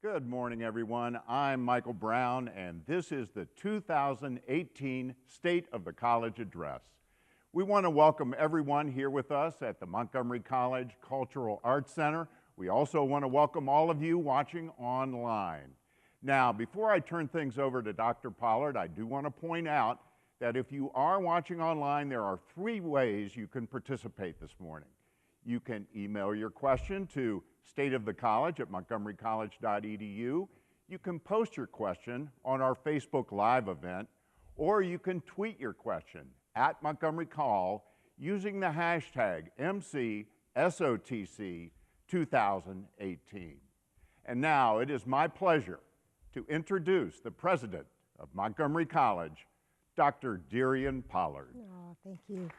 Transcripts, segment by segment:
Good morning, everyone. I'm Michael Brown, and this is the 2018 State of the College Address. We want to welcome everyone here with us at the Montgomery College Cultural Arts Center. We also want to welcome all of you watching online. Now, before I turn things over to Dr. Pollard, I do want to point out that if you are watching online, there are 3 ways you can participate this morning. You can email your question to stateofthecollege@montgomerycollege.edu. You can post your question on our Facebook Live event, or you can tweet your question at Montgomery Call using the hashtag MCSOTC2018. And now it is my pleasure to introduce the president of Montgomery College, Dr. DeRionne Pollard. Oh, thank you.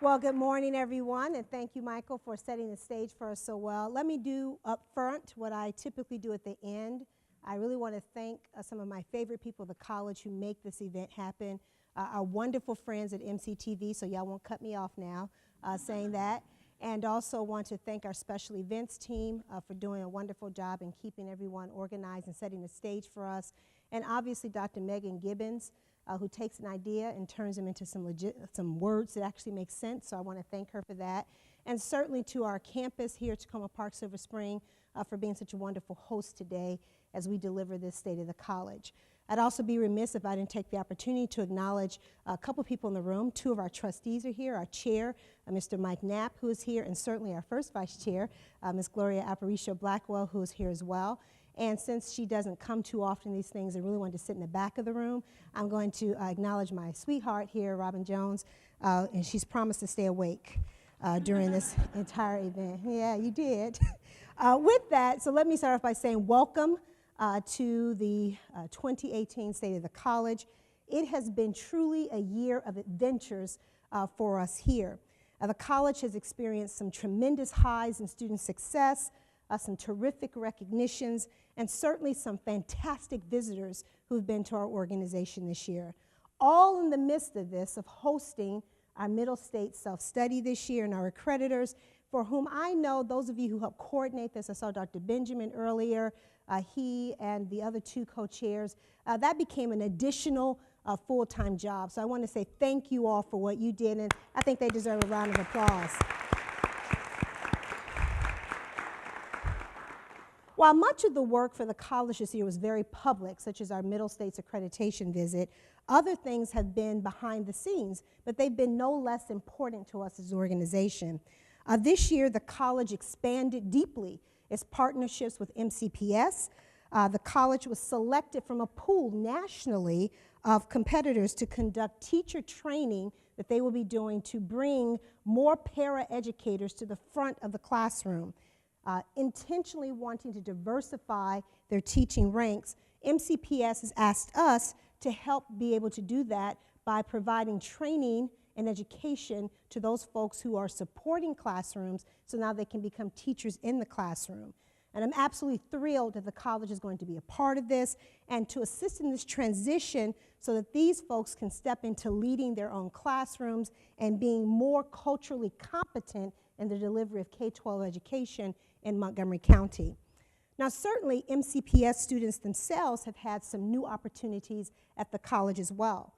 Well, good morning, everyone, and thank you, Michael, for setting the stage for us so well. Let me do up front what I typically do at the end. I really want to thank some of my favorite people at the college who make this event happen, our wonderful friends at MC2020, so y'all won't cut me off now saying that. And also want to thank our special events team for doing a wonderful job in keeping everyone organized and setting the stage for us. And obviously Dr. Megan Gibbons, who takes an idea and turns them into some words that actually make sense. So I want to thank her for that. And certainly to our campus here at Tacoma Park, Silver Spring, for being such a wonderful host today as we deliver this State of the College. I'd also be remiss if I didn't take the opportunity to acknowledge a couple people in the room. 2 of our trustees are here, our chair, Mr. Mike Knapp, who is here, and certainly our first vice chair, Ms. Gloria Aparicio Blackwell, who is here as well. And since she doesn't come too often to these things and really wanted to sit in the back of the room, I'm going to acknowledge my sweetheart here, Robin Jones, and she's promised to stay awake during this entire event. Yeah, you did. With that, so let me start off by saying welcome to the 2018 State of the College. It has been truly a year of adventures for us here. The college has experienced some tremendous highs in student success, some terrific recognitions, and certainly some fantastic visitors who've been to our organization this year. All in the midst of this, of hosting our Middle State Self-Study this year, and our accreditors, for whom I know, those of you who helped coordinate this, I saw Dr. Benjamin earlier, he and the other 2 co-chairs, that became an additional full-time job. So I want to say thank you all for what you did, and I think they deserve a round of applause. While much of the work for the college this year was very public, such as our Middle States accreditation visit, other things have been behind the scenes, but they've been no less important to us as an organization. This year, the college expanded deeply its partnerships with MCPS. The college was selected from a pool nationally of competitors to conduct teacher training that they will be doing to bring more para-educators to the front of the classroom. Intentionally wanting to diversify their teaching ranks, MCPS has asked us to help be able to do that by providing training and education to those folks who are supporting classrooms so now they can become teachers in the classroom. And I'm absolutely thrilled that the college is going to be a part of this and to assist in this transition so that these folks can step into leading their own classrooms and being more culturally competent in the delivery of K-12 education in Montgomery County. Now, certainly MCPS students themselves have had some new opportunities at the college as well.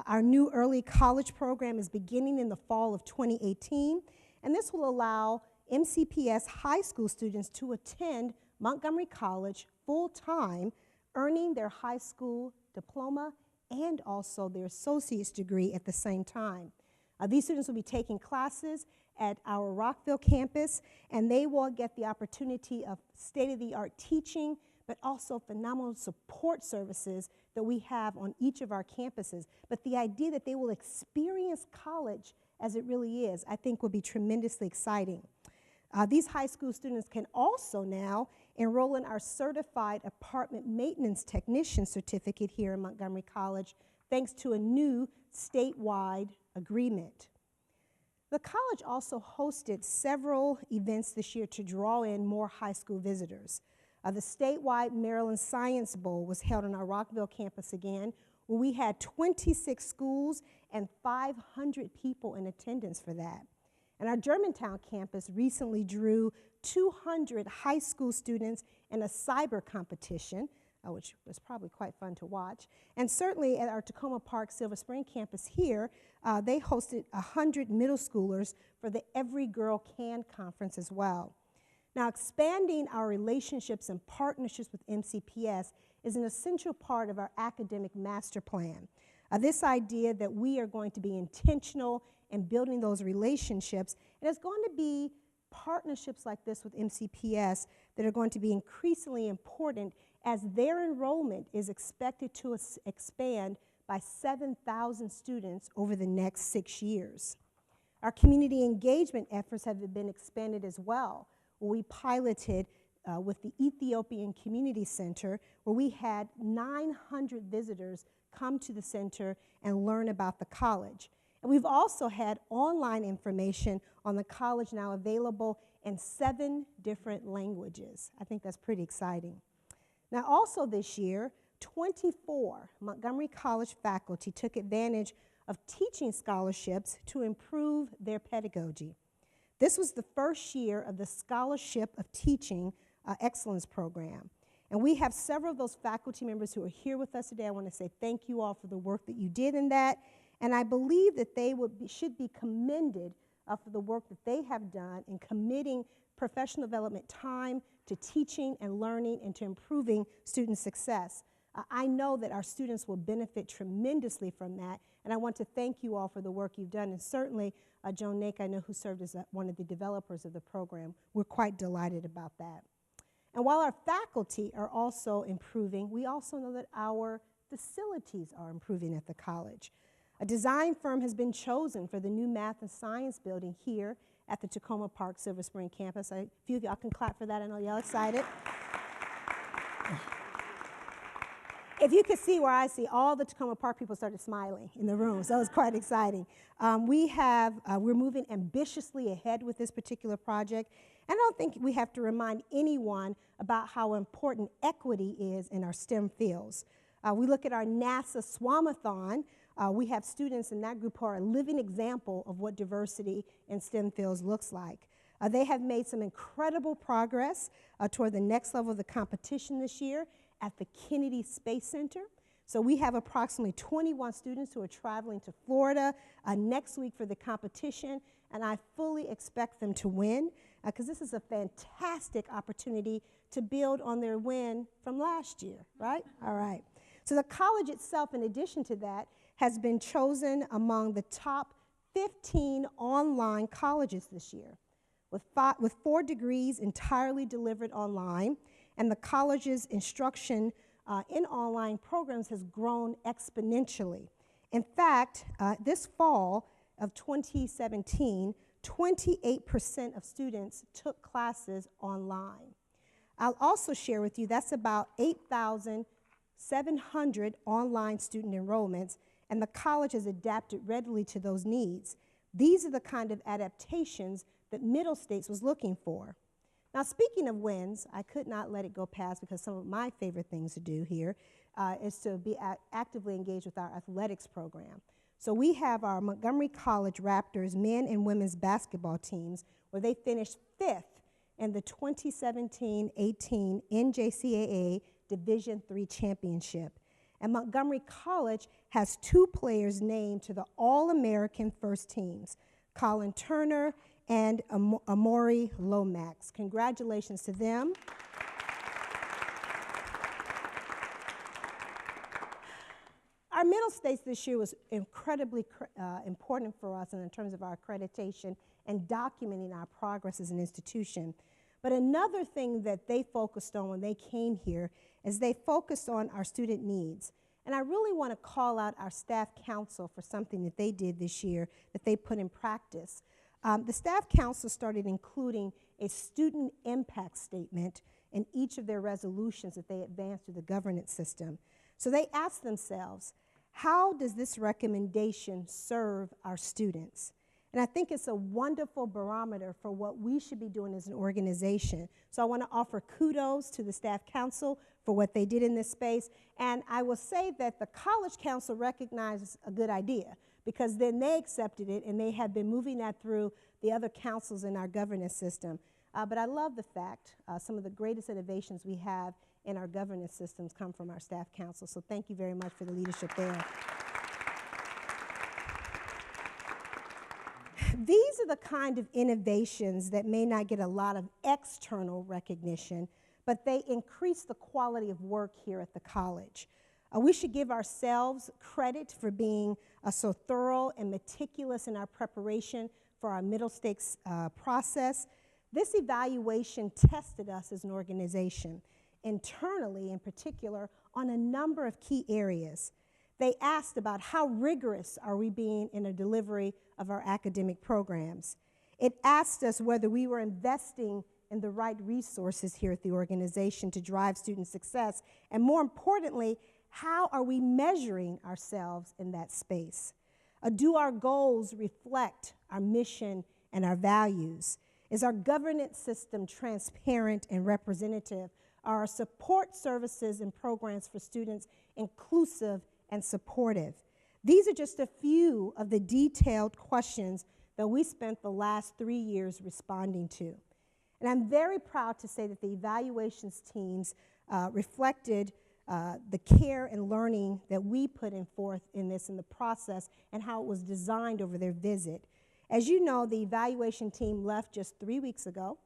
Our new early college program is beginning in the fall of 2018, and this will allow MCPS high school students to attend Montgomery College full-time, earning their high school diploma and also their associate's degree at the same time. These students will be taking classes at our Rockville campus, and they will get the opportunity of state-of-the-art teaching, but also phenomenal support services that we have on each of our campuses. But the idea that they will experience college as it really is, I think will be tremendously exciting. These high school students can also now enroll in our Certified Apartment Maintenance Technician certificate here in Montgomery College, thanks to a new statewide agreement. The college also hosted several events this year to draw in more high school visitors. The statewide Maryland Science Bowl was held on our Rockville campus again, where we had 26 schools and 500 people in attendance for that. And our Germantown campus recently drew 200 high school students in a cyber competition, which was probably quite fun to watch. And certainly at our Tacoma Park Silver Spring campus here, they hosted 100 middle schoolers for the Every Girl Can conference as well. Now, expanding our relationships and partnerships with MCPS is an essential part of our academic master plan. This idea that we are going to be intentional in building those relationships, and it's going to be partnerships like this with MCPS that are going to be increasingly important as their enrollment is expected to expand by 7,000 students over the next 6 years. Our community engagement efforts have been expanded as well. We piloted with the Ethiopian Community Center, where we had 900 visitors come to the center and learn about the college. And we've also had online information on the college now available in 7 different languages. I think that's pretty exciting. Now, also this year, 24 Montgomery College faculty took advantage of teaching scholarships to improve their pedagogy. This was the first year of the Scholarship of Teaching Excellence Program. And we have several of those faculty members who are here with us today. I want to say thank you all for the work that you did in that. And I believe that they should be commended for the work that they have done in committing professional development time to teaching and learning and to improving student success. I know that our students will benefit tremendously from that, and I want to thank you all for the work you've done, and certainly Joan Nake, I know, who served as one of the developers of the program. We're quite delighted about that. And while our faculty are also improving, we also know that our facilities are improving at the college. A design firm has been chosen for the new math and science building here at the Tacoma Park Silver Spring campus. A few of y'all can clap for that. I know y'all excited. If you could see where I see, all the Tacoma Park people started smiling in the room, so it was quite exciting. We're moving ambitiously ahead with this particular project, and I don't think we have to remind anyone about how important equity is in our STEM fields. We look at our NASA Swamathon. We have students in that group who are a living example of what diversity in STEM fields looks like. They have made some incredible progress toward the next level of the competition this year at the Kennedy Space Center. So we have approximately 21 students who are traveling to Florida next week for the competition, and I fully expect them to win because this is a fantastic opportunity to build on their win from last year, right? All right. So the college itself, in addition to that, has been chosen among the top 15 online colleges this year, with 4 degrees entirely delivered online, and the college's instruction in online programs has grown exponentially. In fact, this fall of 2017, 28% of students took classes online. I'll also share with you that's about 8,700 online student enrollments, and the college has adapted readily to those needs. These are the kind of adaptations that Middle States was looking for. Now, speaking of wins, I could not let it go past because some of my favorite things to do here is to be actively engaged with our athletics program. So we have our Montgomery College Raptors men and women's basketball teams where they finished 5th in the 2017-18 NJCAA Division III Championship. And Montgomery College has 2 players named to the All-American First Teams, Colin Turner and Amori Lomax. Congratulations to them. Our Middle States this year was incredibly important for us in terms of our accreditation and documenting our progress as an institution. But another thing that they focused on when they came here is they focused on our student needs. And I really want to call out our staff council for something that they did this year that they put in practice. The staff council started including a student impact statement in each of their resolutions that they advanced through the governance system. So they asked themselves, how does this recommendation serve our students? And I think it's a wonderful barometer for what we should be doing as an organization. So I want to offer kudos to the staff council for what they did in this space. And I will say that the college council recognizes a good idea because then they accepted it and they have been moving that through the other councils in our governance system. But I love the fact some of the greatest innovations we have in our governance systems come from our staff council. So thank you very much for the leadership there. These are the kind of innovations that may not get a lot of external recognition, but they increase the quality of work here at the college. We should give ourselves credit for being so thorough and meticulous in our preparation for our middle stakes process. This evaluation tested us as an organization, internally in particular, on a number of key areas. They asked about how rigorous are we being in the delivery of our academic programs. It asked us whether we were investing in the right resources here at the organization to drive student success, and more importantly, how are we measuring ourselves in that space? Do our goals reflect our mission and our values? Is our governance system transparent and representative? Are our support services and programs for students inclusive and supportive? These are just a few of the detailed questions that we spent the last 3 years responding to. And I'm very proud to say that the evaluations teams reflected the care and learning that we put forth in the process and how it was designed over their visit. As you know, the evaluation team left just 3 weeks ago.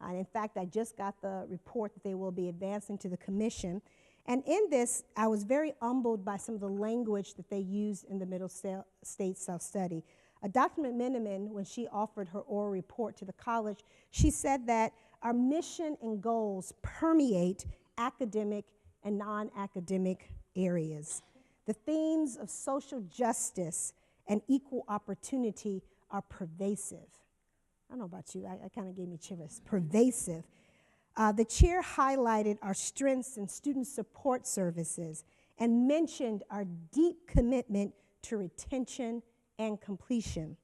And in fact, I just got the report that they will be advancing to the commission. And in this, I was very humbled by some of the language that they used in the Middle State Self-Study. Dr. McMenamin, when she offered her oral report to the college, she said that our mission and goals permeate academic and non-academic areas. The themes of social justice and equal opportunity are pervasive. I don't know about you, I kind of gave me chills. Pervasive. The chair highlighted our strengths in student support services and mentioned our deep commitment to retention and completion.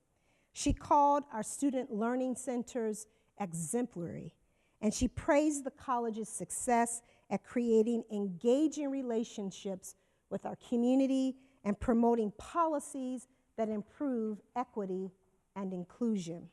She called our student learning centers exemplary, and she praised the college's success at creating engaging relationships with our community and promoting policies that improve equity and inclusion.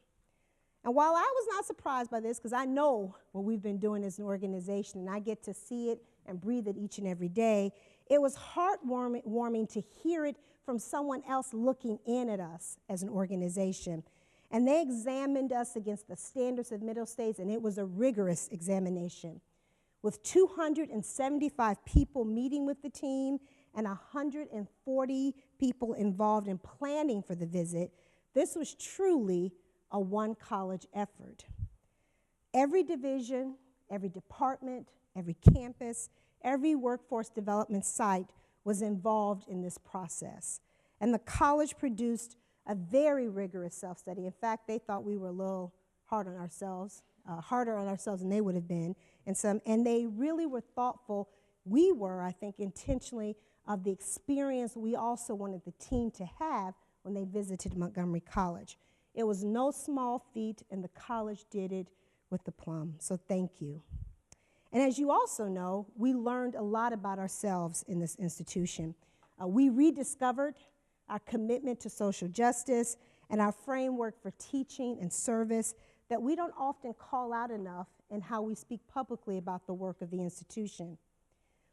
And while I was not surprised by this, because I know what we've been doing as an organization, and I get to see it and breathe it each and every day, it was heartwarming to hear it from someone else looking in at us as an organization. And they examined us against the standards of Middle States, and it was a rigorous examination. With 275 people meeting with the team and 140 people involved in planning for the visit, this was truly a one-college effort. Every division, every department, every campus, every workforce development site was involved in this process. And the college produced a very rigorous self-study. In fact, they thought we were a little hard on ourselves, harder on ourselves than they would have been. And they really were thoughtful. We were, I think, intentionally of the experience we also wanted the team to have when they visited Montgomery College. It was no small feat, and the college did it with aplomb. So thank you. And as you also know, we learned a lot about ourselves in this institution. We rediscovered our commitment to social justice and our framework for teaching and service that we don't often call out enough in how we speak publicly about the work of the institution.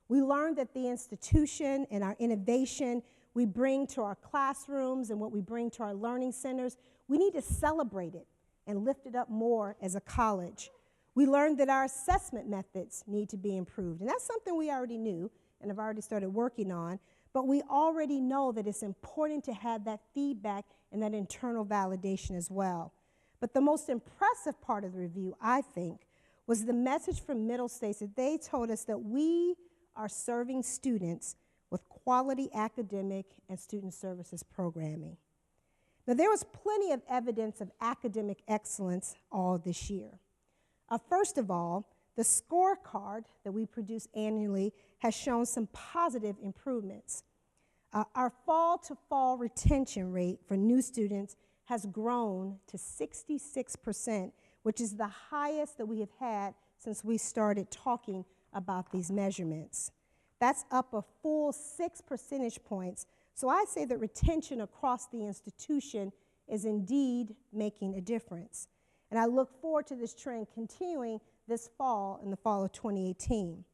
We learned that the institution and our innovation we bring to our classrooms and what we bring to our learning centers, we need to celebrate it and lift it up more as a college. We learned that our assessment methods need to be improved, and that's something we already knew and have already started working on, but we already know that it's important to have that feedback and that internal validation as well. But the most impressive part of the review, I think, was the message from Middle States that they told us that we are serving students with quality academic and student services programming. Now, there was plenty of evidence of academic excellence all this year. First of all, the scorecard that we produce annually has shown some positive improvements. Our fall-to-fall retention rate for new students has grown to 66%, which is the highest that we have had since we started talking about these measurements. That's up a full 6 percentage points So I say that retention across the institution is indeed making a difference. And I look forward to this trend continuing this fall, in the fall of 2018.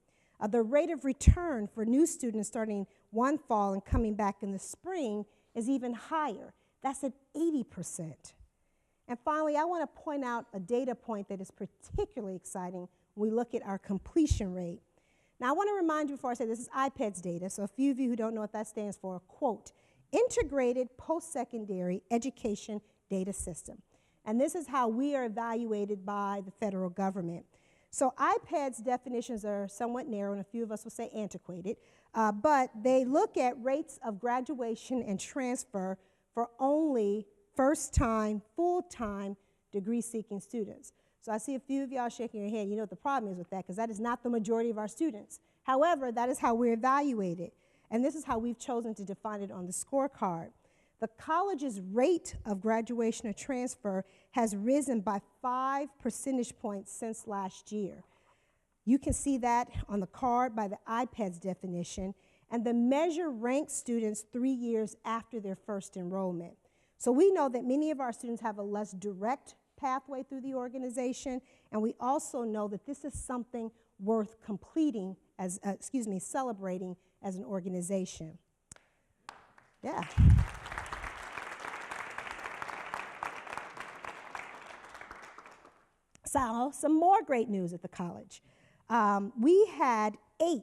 The rate of return for new students starting one fall and coming back in the spring is even higher. That's at 80%. And finally, I want to point out a data point that is particularly exciting when we look at our completion rate. Now, I want to remind you before I say this is IPEDS data, so a few of you who don't know what that stands for, quote, Integrated Post-Secondary Education Data System. And this is how we are evaluated by the federal government. So IPEDS definitions are somewhat narrow, and a few of us will say antiquated, but they look at rates of graduation and transfer for only first-time, full-time degree-seeking students. So I see a few of y'all shaking your head. You know what the problem is with that, because that is not the majority of our students. However, that is how we're evaluated, and this is how we've chosen to define it on the scorecard. The college's rate of graduation or transfer has risen by 5 percentage points since last year. You can see that on the card by the IPEDS definition, and the measure ranks students 3 years after their first enrollment. So we know that many of our students have a less direct pathway through the organization, and we also know that this is something worth completing as, celebrating as an organization. Yeah. So, some more great news at the college. We had 8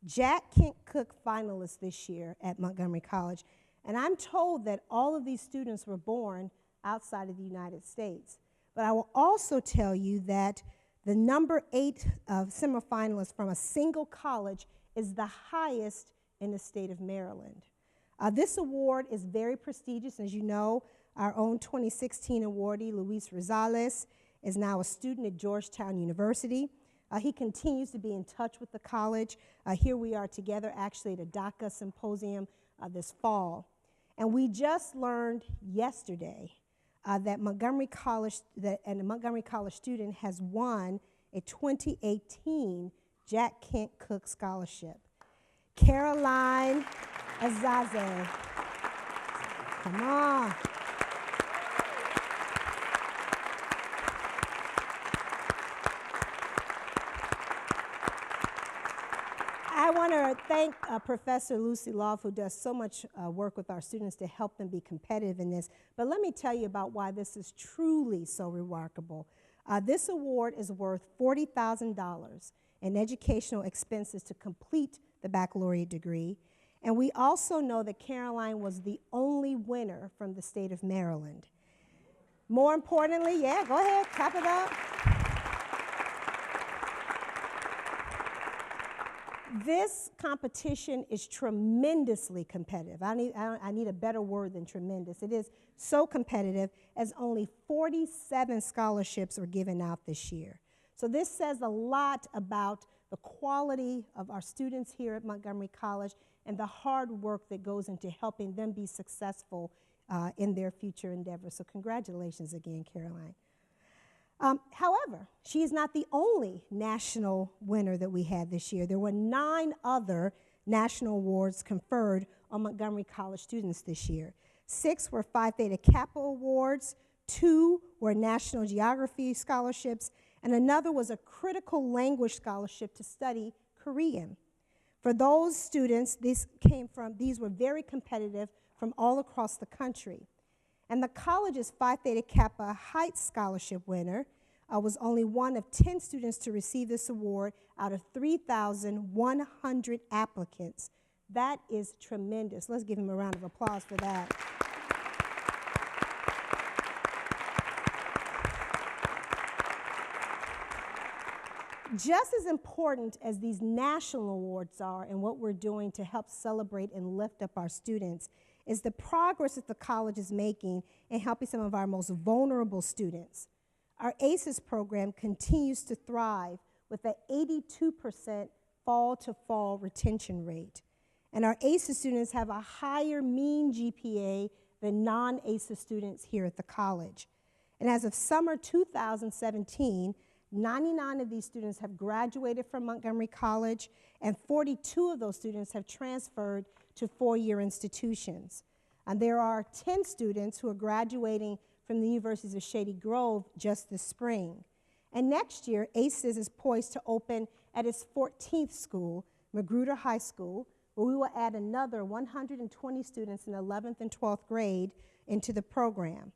Jack Kent Cook finalists this year at Montgomery College, and I'm told that all of these students were born outside of the United States. But I will also tell you that the number 8 semifinalists from a single college is the highest in the state of Maryland. This award is very prestigious. As you know, our own 2016 awardee, Luis Rosales, is now a student at Georgetown University. He continues to be in touch with the college. Here we are together actually at a DACA symposium this fall. And we just learned yesterday that Montgomery College, a Montgomery College student has won a 2018 Jack Kent Cook Scholarship. Caroline Azaze. Come on. I want to thank Professor Lucy Love, who does so much work with our students to help them be competitive in this. But let me tell you about why this is truly so remarkable. This award is worth $40,000 in educational expenses to complete the baccalaureate degree. And we also know that Caroline was the only winner from the state of Maryland. More importantly, yeah, go ahead, clap it up. This competition is tremendously competitive. I need a better word than tremendous. It is so competitive, as only 47 scholarships were given out this year. So this says a lot about the quality of our students here at Montgomery College and the hard work that goes into helping them be successful in their future endeavors. So congratulations again, Caroline. However, she is not the only national winner that we had this year. There were 9 other national awards conferred on Montgomery College students this year. 6 were Phi Theta Kappa awards, 2 were National Geography scholarships, and another was a critical language scholarship to study Korean. For those students, these were very competitive from all across the country. And the college's Phi Theta Kappa Heights Scholarship winner was only one of 10 students to receive this award out of 3,100 applicants. That is tremendous. Let's give him a round of applause for that. Just as important as these national awards are and what we're doing to help celebrate and lift up our students is the progress that the college is making in helping some of our most vulnerable students. Our ACES program continues to thrive with an 82% fall-to-fall retention rate. And our ACES students have a higher mean GPA than non-ACES students here at the college. And as of summer 2017, 99 of these students have graduated from Montgomery College, and 42 of those students have transferred to four-year institutions. And there are 10 students who are graduating from the universities of Shady Grove just this spring. And next year, ACES is poised to open at its 14th school, Magruder High School, where we will add another 120 students in 11th and 12th grade into the program.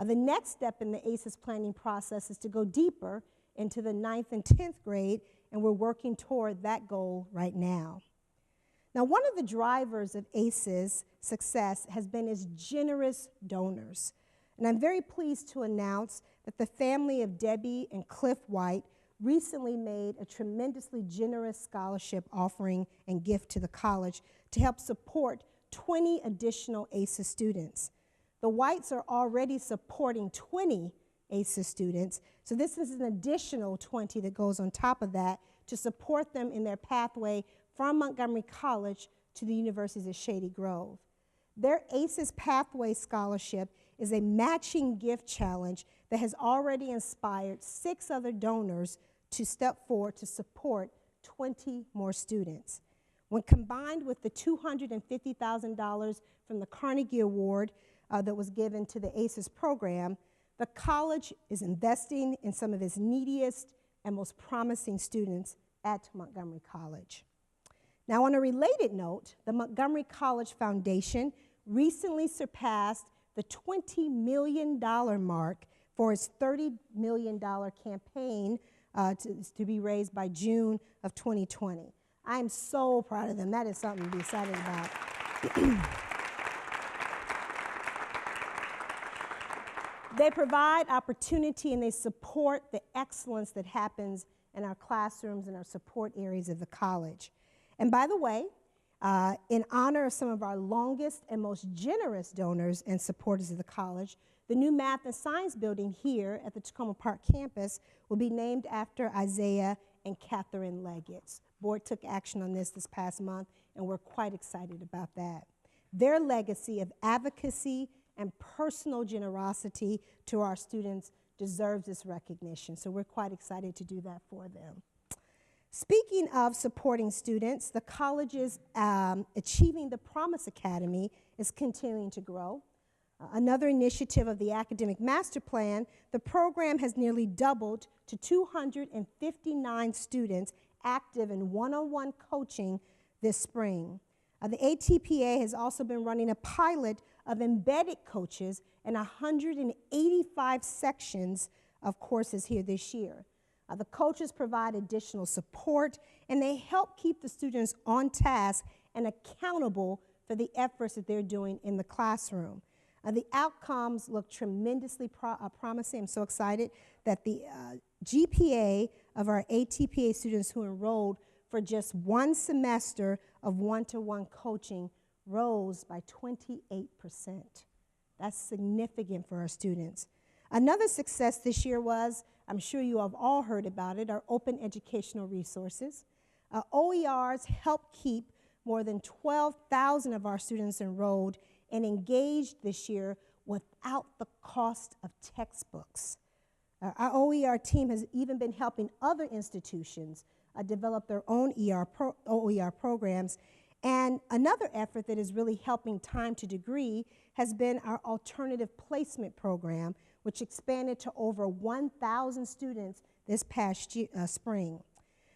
The next step in the ACES planning process is to go deeper into the 9th and 10th grade, and we're working toward that goal right now. Now, one of the drivers of ACES' success has been its generous donors. And I'm very pleased to announce that the family of Debbie and Cliff White recently made a tremendously generous scholarship offering and gift to the college to help support 20 additional ACES students. The Whites are already supporting 20 ACES students, so this is an additional 20 that goes on top of that to support them in their pathway from Montgomery College to the universities of Shady Grove. Their ACES Pathway Scholarship is a matching gift challenge that has already inspired 6 other donors to step forward to support 20 more students. When combined with the $250,000 from the Carnegie Award that was given to the ACES program, the college is investing in some of its neediest and most promising students at Montgomery College. Now, on a related note, the Montgomery College Foundation recently surpassed the $20 million mark for its $30 million campaign to be raised by June of 2020. I am so proud of them. That is something to be excited about. They provide opportunity and they support the excellence that happens in our classrooms and our support areas of the college. And by the way, in honor of some of our longest and most generous donors and supporters of the college, the new Math and Science building here at the Tacoma Park campus will be named after Isaiah and Catherine Leggett's. Board took action on this past month, and we're quite excited about that. Their legacy of advocacy and personal generosity to our students deserves this recognition, so we're quite excited to do that for them. Speaking of supporting students, the college's Achieving the Promise Academy is continuing to grow. Another initiative of the Academic Master Plan, the program has nearly doubled to 259 students active in one-on-one coaching this spring. The ATPA has also been running a pilot of embedded coaches in 185 sections of courses here this year. The coaches provide additional support, and they help keep the students on task and accountable for the efforts that they're doing in the classroom. The outcomes look tremendously promising. I'm so excited that the GPA of our ATPA students who enrolled for just one semester of one-to-one coaching rose by 28%. That's significant for our students. Another success this year was, I'm sure you have all heard about it, our open educational resources. OERs help keep more than 12,000 of our students enrolled and engaged this year without the cost of textbooks. Our OER team has even been helping other institutions develop their own OER programs. And another effort that is really helping Time to Degree has been our alternative placement program, which expanded to over 1,000 students this past spring.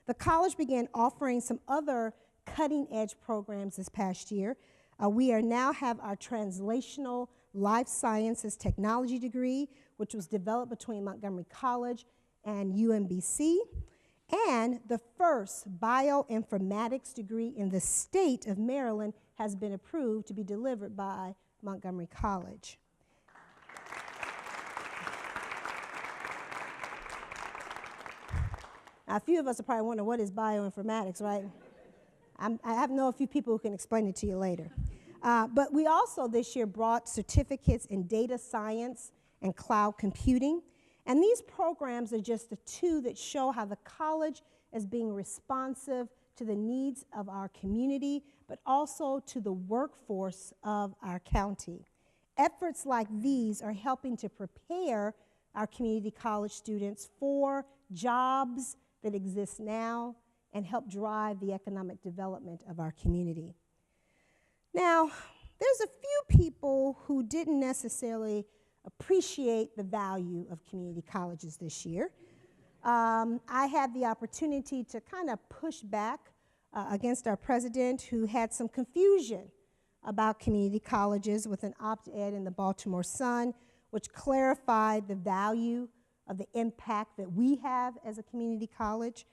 The college began offering some other cutting-edge programs this past year. We now have our Translational Life Sciences Technology degree, which was developed between Montgomery College and UMBC, and the first bioinformatics degree in the state of Maryland has been approved to be delivered by Montgomery College. Now, a few of us are probably wondering, what is bioinformatics, right? I know a few people who can explain it to you later. But we also this year brought certificates in data science and cloud computing. And these programs are just the two that show how the college is being responsive to the needs of our community, but also to the workforce of our county. Efforts like these are helping to prepare our community college students for jobs that exist now and help drive the economic development of our community. Now, there's a few people who didn't necessarily appreciate the value of community colleges this year. I had the opportunity to kind of push back against our president, who had some confusion about community colleges with an op-ed in the Baltimore Sun, which clarified the value of the impact that we have as a community college.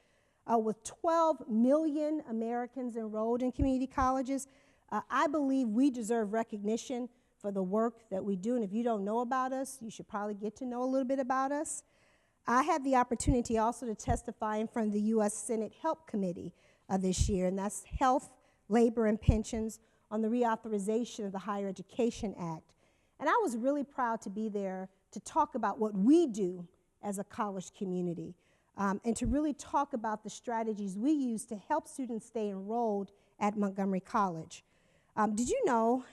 With 12 million Americans enrolled in community colleges, I believe we deserve recognition for the work that we do. And if you don't know about us, you should probably get to know a little bit about us. I had the opportunity also to testify in front of the U.S. Senate Help Committee this year, and that's Health, Labor, and Pensions, on the reauthorization of the Higher Education Act. And I was really proud to be there to talk about what we do as a college community, and to really talk about the strategies we use to help students stay enrolled at Montgomery College. Did you know,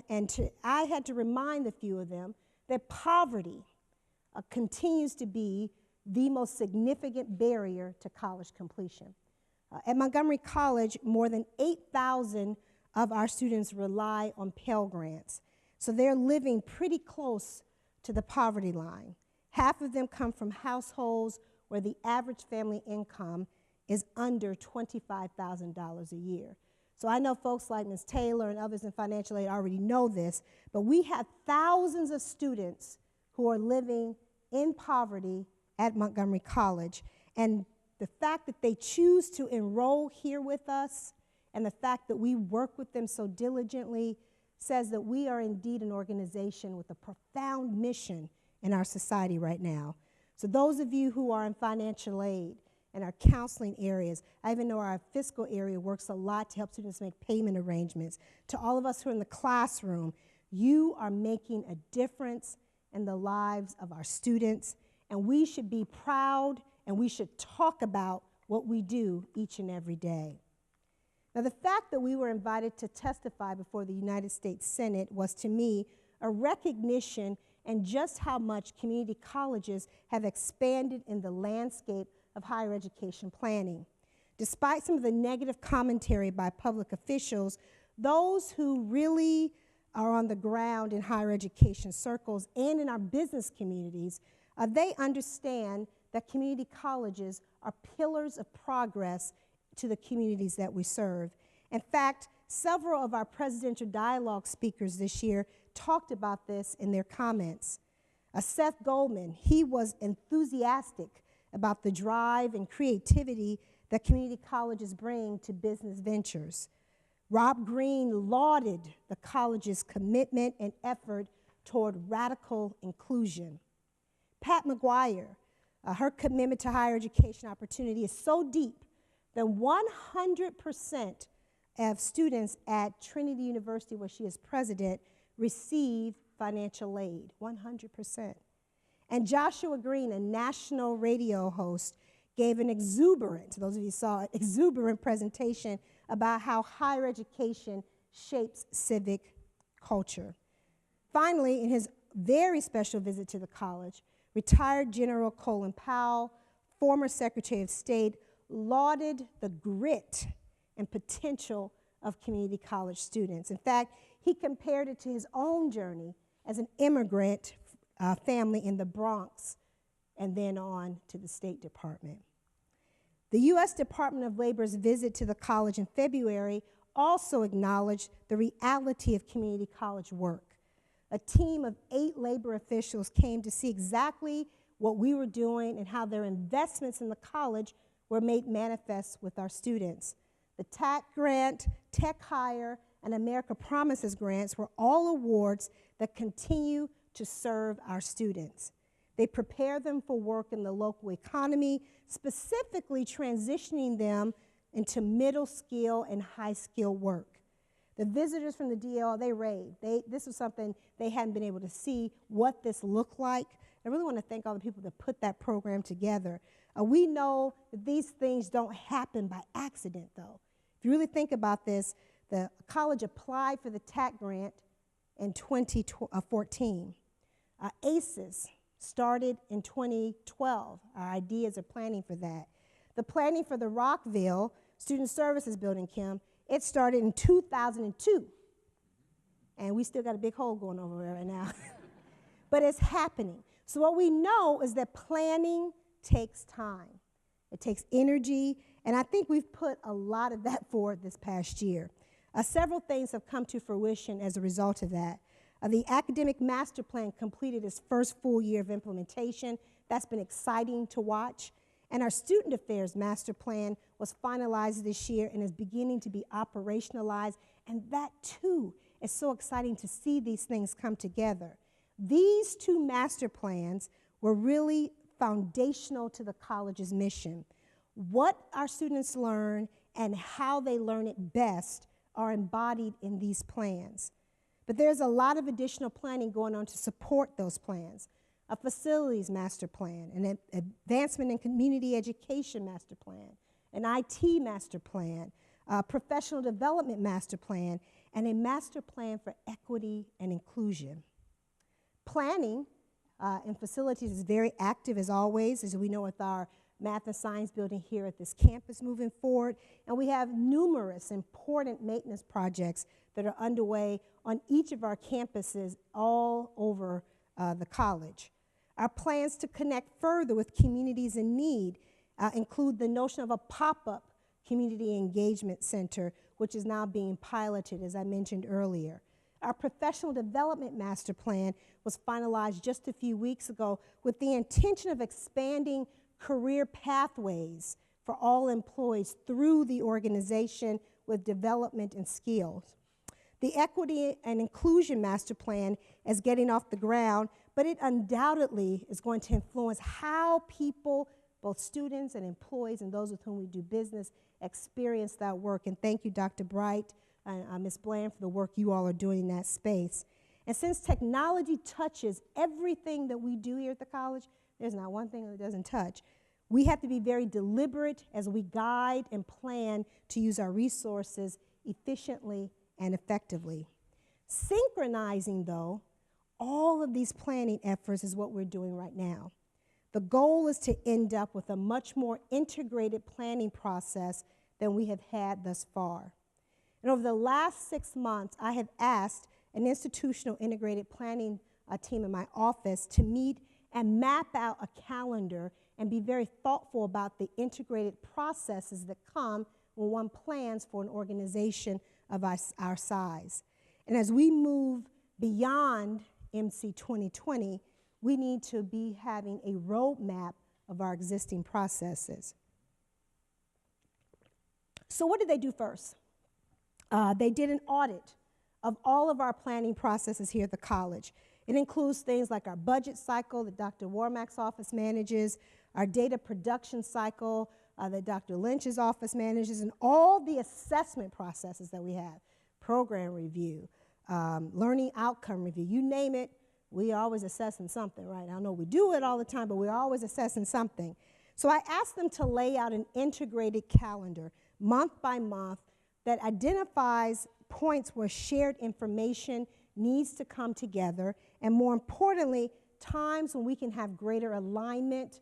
I had to remind a few of them, that poverty continues to be the most significant barrier to college completion. At Montgomery College, more than 8,000 of our students rely on Pell Grants. So they're living pretty close to the poverty line. Half of them come from households where the average family income is under $25,000 a year. So I know folks like Ms. Taylor and others in financial aid already know this, but we have thousands of students who are living in poverty at Montgomery College. And the fact that they choose to enroll here with us, and the fact that we work with them so diligently, says that we are indeed an organization with a profound mission in our society right now. So those of you who are in financial aid and our counseling areas, I even know our fiscal area works a lot to help students make payment arrangements. To all of us who are in the classroom, you are making a difference in the lives of our students, and we should be proud and we should talk about what we do each and every day. Now, the fact that we were invited to testify before the United States Senate was, to me, a recognition and just how much community colleges have expanded in the landscape of higher education planning. Despite some of the negative commentary by public officials, those who really are on the ground in higher education circles and in our business communities, they understand that community colleges are pillars of progress to the communities that we serve. In fact, several of our presidential dialogue speakers this year talked about this in their comments. Seth Goldman, he was enthusiastic about the drive and creativity that community colleges bring to business ventures. Rob Green lauded the college's commitment and effort toward radical inclusion. Pat McGuire, her commitment to higher education opportunity is so deep that 100% of students at Trinity University, where she is president, receive financial aid, 100%. And Joshua Green, a national radio host, gave an exuberant, those of you saw it, exuberant presentation about how higher education shapes civic culture. Finally, in his very special visit to the college, retired General Colin Powell, former Secretary of State, lauded the grit and potential of community college students. In fact, he compared it to his own journey as an immigrant family in the Bronx and then on to the State Department. The U.S. Department of Labor's visit to the college in February also acknowledged the reality of community college work. A team of 8 labor officials came to see exactly what we were doing and how their investments in the college were made manifest with our students. The TAC grant, Tech Hire, and America Promises grants were all awards that continue to serve our students. They prepare them for work in the local economy, specifically transitioning them into middle skill and high skill work. The visitors from the DL, they raved. This was something they hadn't been able to see what this looked like. I really want to thank all the people that put that program together. We know that these things don't happen by accident, though. If you really think about this, the college applied for the TAC grant in 2014. ACES, started in 2012. Our ideas are planning for that. The planning for the Rockville Student Services Building, Kim, it started in 2002. And we still got a big hole going over there right now. But it's happening. So what we know is that planning takes time. It takes energy, and I think we've put a lot of that forward this past year. Several things have come to fruition as a result of that. The academic master plan completed its first full year of implementation. That's been exciting to watch. And our student affairs master plan was finalized this year and is beginning to be operationalized. And that, too, is so exciting to see these things come together. These two master plans were really foundational to the college's mission. What our students learn and how they learn it best are embodied in these plans. But there's a lot of additional planning going on to support those plans. A facilities master plan, an advancement in community education master plan, an IT master plan, a professional development master plan, and a master plan for equity and inclusion. Planning in facilities is very active as always, as we know with our math and science building here at this campus moving forward. And we have numerous important maintenance projects that are underway on each of our campuses all over the college. Our plans to connect further with communities in need include the notion of a pop-up community engagement center, which is now being piloted, as I mentioned earlier. Our professional development master plan was finalized just a few weeks ago with the intention of expanding career pathways for all employees through the organization with development and skills. The equity and inclusion master plan is getting off the ground, but it undoubtedly is going to influence how people, both students and employees and those with whom we do business, experience that work. And thank you, Dr. Bright and Ms. Bland, for the work you all are doing in that space. And since technology touches everything that we do here at the college, there's not one thing that it doesn't touch. We have to be very deliberate as we guide and plan to use our resources efficiently and effectively. Synchronizing, though, all of these planning efforts is what we're doing right now. The goal is to end up with a much more integrated planning process than we have had thus far. And over the last 6 months, I have asked an institutional integrated planning team in my office to meet and map out a calendar and be very thoughtful about the integrated processes that come when one plans for an organization of our size. And as we move beyond MC2020, we need to be having a roadmap of our existing processes. So what did they do first? They did an audit of all of our planning processes here at the college. It includes things like our budget cycle that Dr. Warmack's office manages, our data production cycle that Dr. Lynch's office manages, and all the assessment processes that we have, program review, learning outcome review, you name it, we are always assessing something, right? I know we do it all the time, but we're always assessing something. So I asked them to lay out an integrated calendar, month by month, that identifies points where shared information needs to come together, and more importantly, times when we can have greater alignment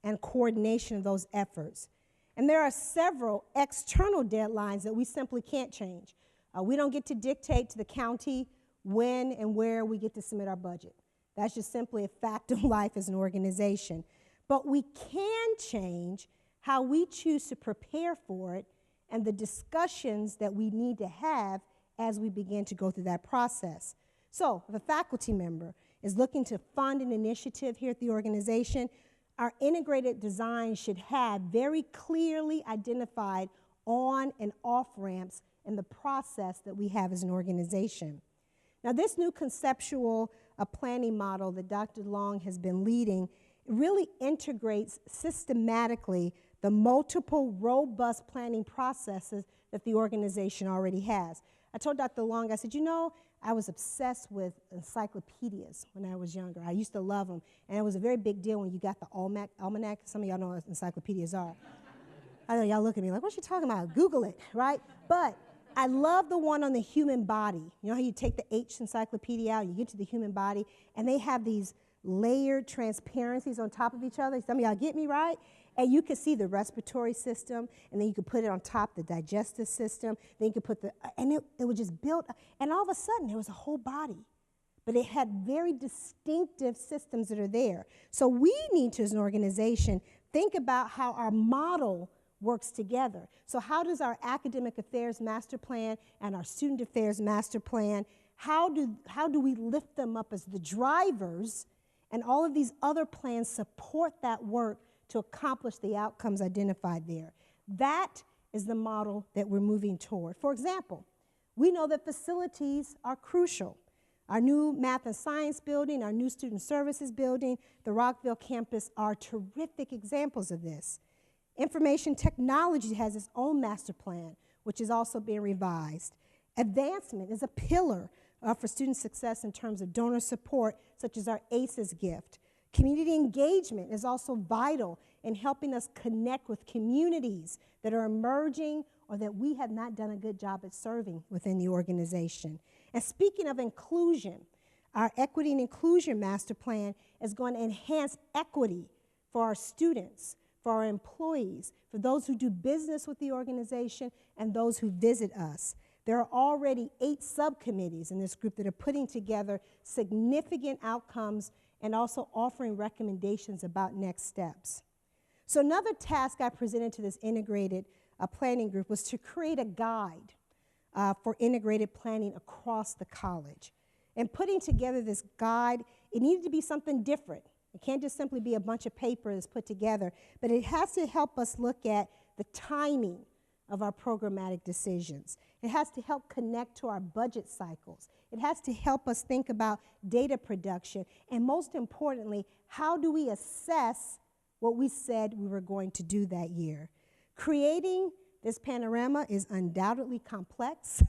and coordination of those efforts. And there are several external deadlines that we simply can't change. We don't get to dictate to the county when and where we get to submit our budget. That's just simply a fact of life as an organization. But we can change how we choose to prepare for it and the discussions that we need to have as we begin to go through that process. So if a faculty member is looking to fund an initiative here at the organization, our integrated design should have very clearly identified on and off ramps in the process that we have as an organization. Now, this new conceptual planning model that Dr. Long has been leading really integrates systematically the multiple robust planning processes that the organization already has. I told Dr. Long, I said, you know, I was obsessed with encyclopedias when I was younger. I used to love them, and it was a very big deal when you got the almanac. Some of y'all know what encyclopedias are. I know y'all look at me like, what's she talking about? Google it, right? But I love the one on the human body. You know how you take the H encyclopedia out, you get to the human body, and they have these layered transparencies on top of each other. Some of y'all get me, right? And you could see the respiratory system, and then you could put it on top, the digestive system, then you could put and it would just build, and all of a sudden there was a whole body. But it had very distinctive systems that are there. So we need to, as an organization, think about how our model works together. So how does our academic affairs master plan and our student affairs master plan, how do we lift them up as the drivers, and all of these other plans support that work to accomplish the outcomes identified there? That is the model that we're moving toward. For example, we know that facilities are crucial. Our new math and science building, our new student services building, the Rockville campus are terrific examples of this. Information technology has its own master plan, which is also being revised. Advancement is a pillar for student success in terms of donor support, such as our ACES gift. Community engagement is also vital in helping us connect with communities that are emerging or that we have not done a good job at serving within the organization. And speaking of inclusion, our equity and inclusion master plan is going to enhance equity for our students, for our employees, for those who do business with the organization, and those who visit us. There are already 8 subcommittees in this group that are putting together significant outcomes and also offering recommendations about next steps. So another task I presented to this integrated planning group was to create a guide for integrated planning across the college. And putting together this guide, it needed to be something different. It can't just simply be a bunch of papers put together, but it has to help us look at the timing of our programmatic decisions. It has to help connect to our budget cycles. It has to help us think about data production, and most importantly, how do we assess what we said we were going to do that year? Creating this panorama is undoubtedly complex.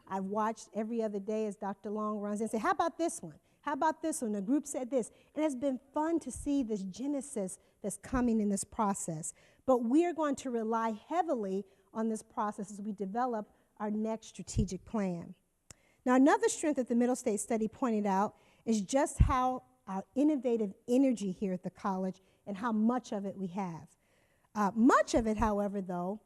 I've watched every other day as Dr. Long runs in and say, how about this one? How about this one? The group said this. And it's been fun to see this genesis that's coming in this process. But we're going to rely heavily on this process as we develop our next strategic plan. Now, another strength that the Middle State study pointed out is just how our innovative energy here at the college and how much of it we have. Much of it, however, though,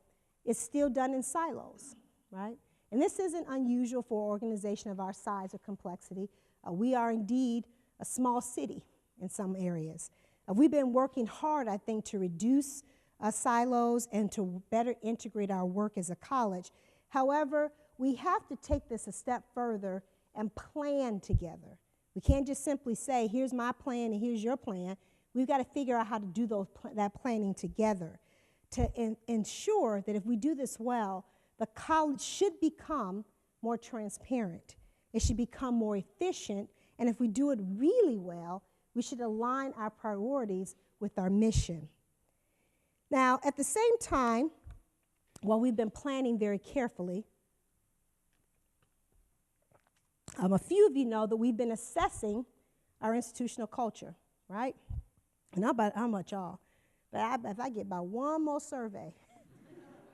is still done in silos, right? And this isn't unusual for an organization of our size or complexity. We are indeed a small city in some areas. We've been working hard, I think, to reduce silos and to better integrate our work as a college. However, we have to take this a step further and plan together. We can't just simply say, here's my plan and here's your plan. We've got to figure out how to do that planning together to ensure that if we do this well, the college should become more transparent. It should become more efficient, and if we do it really well, we should align our priorities with our mission. Now, at the same time, while we've been planning very carefully, a few of you know that we've been assessing our institutional culture, right? And I don't know about y'all, but if I get about one more survey,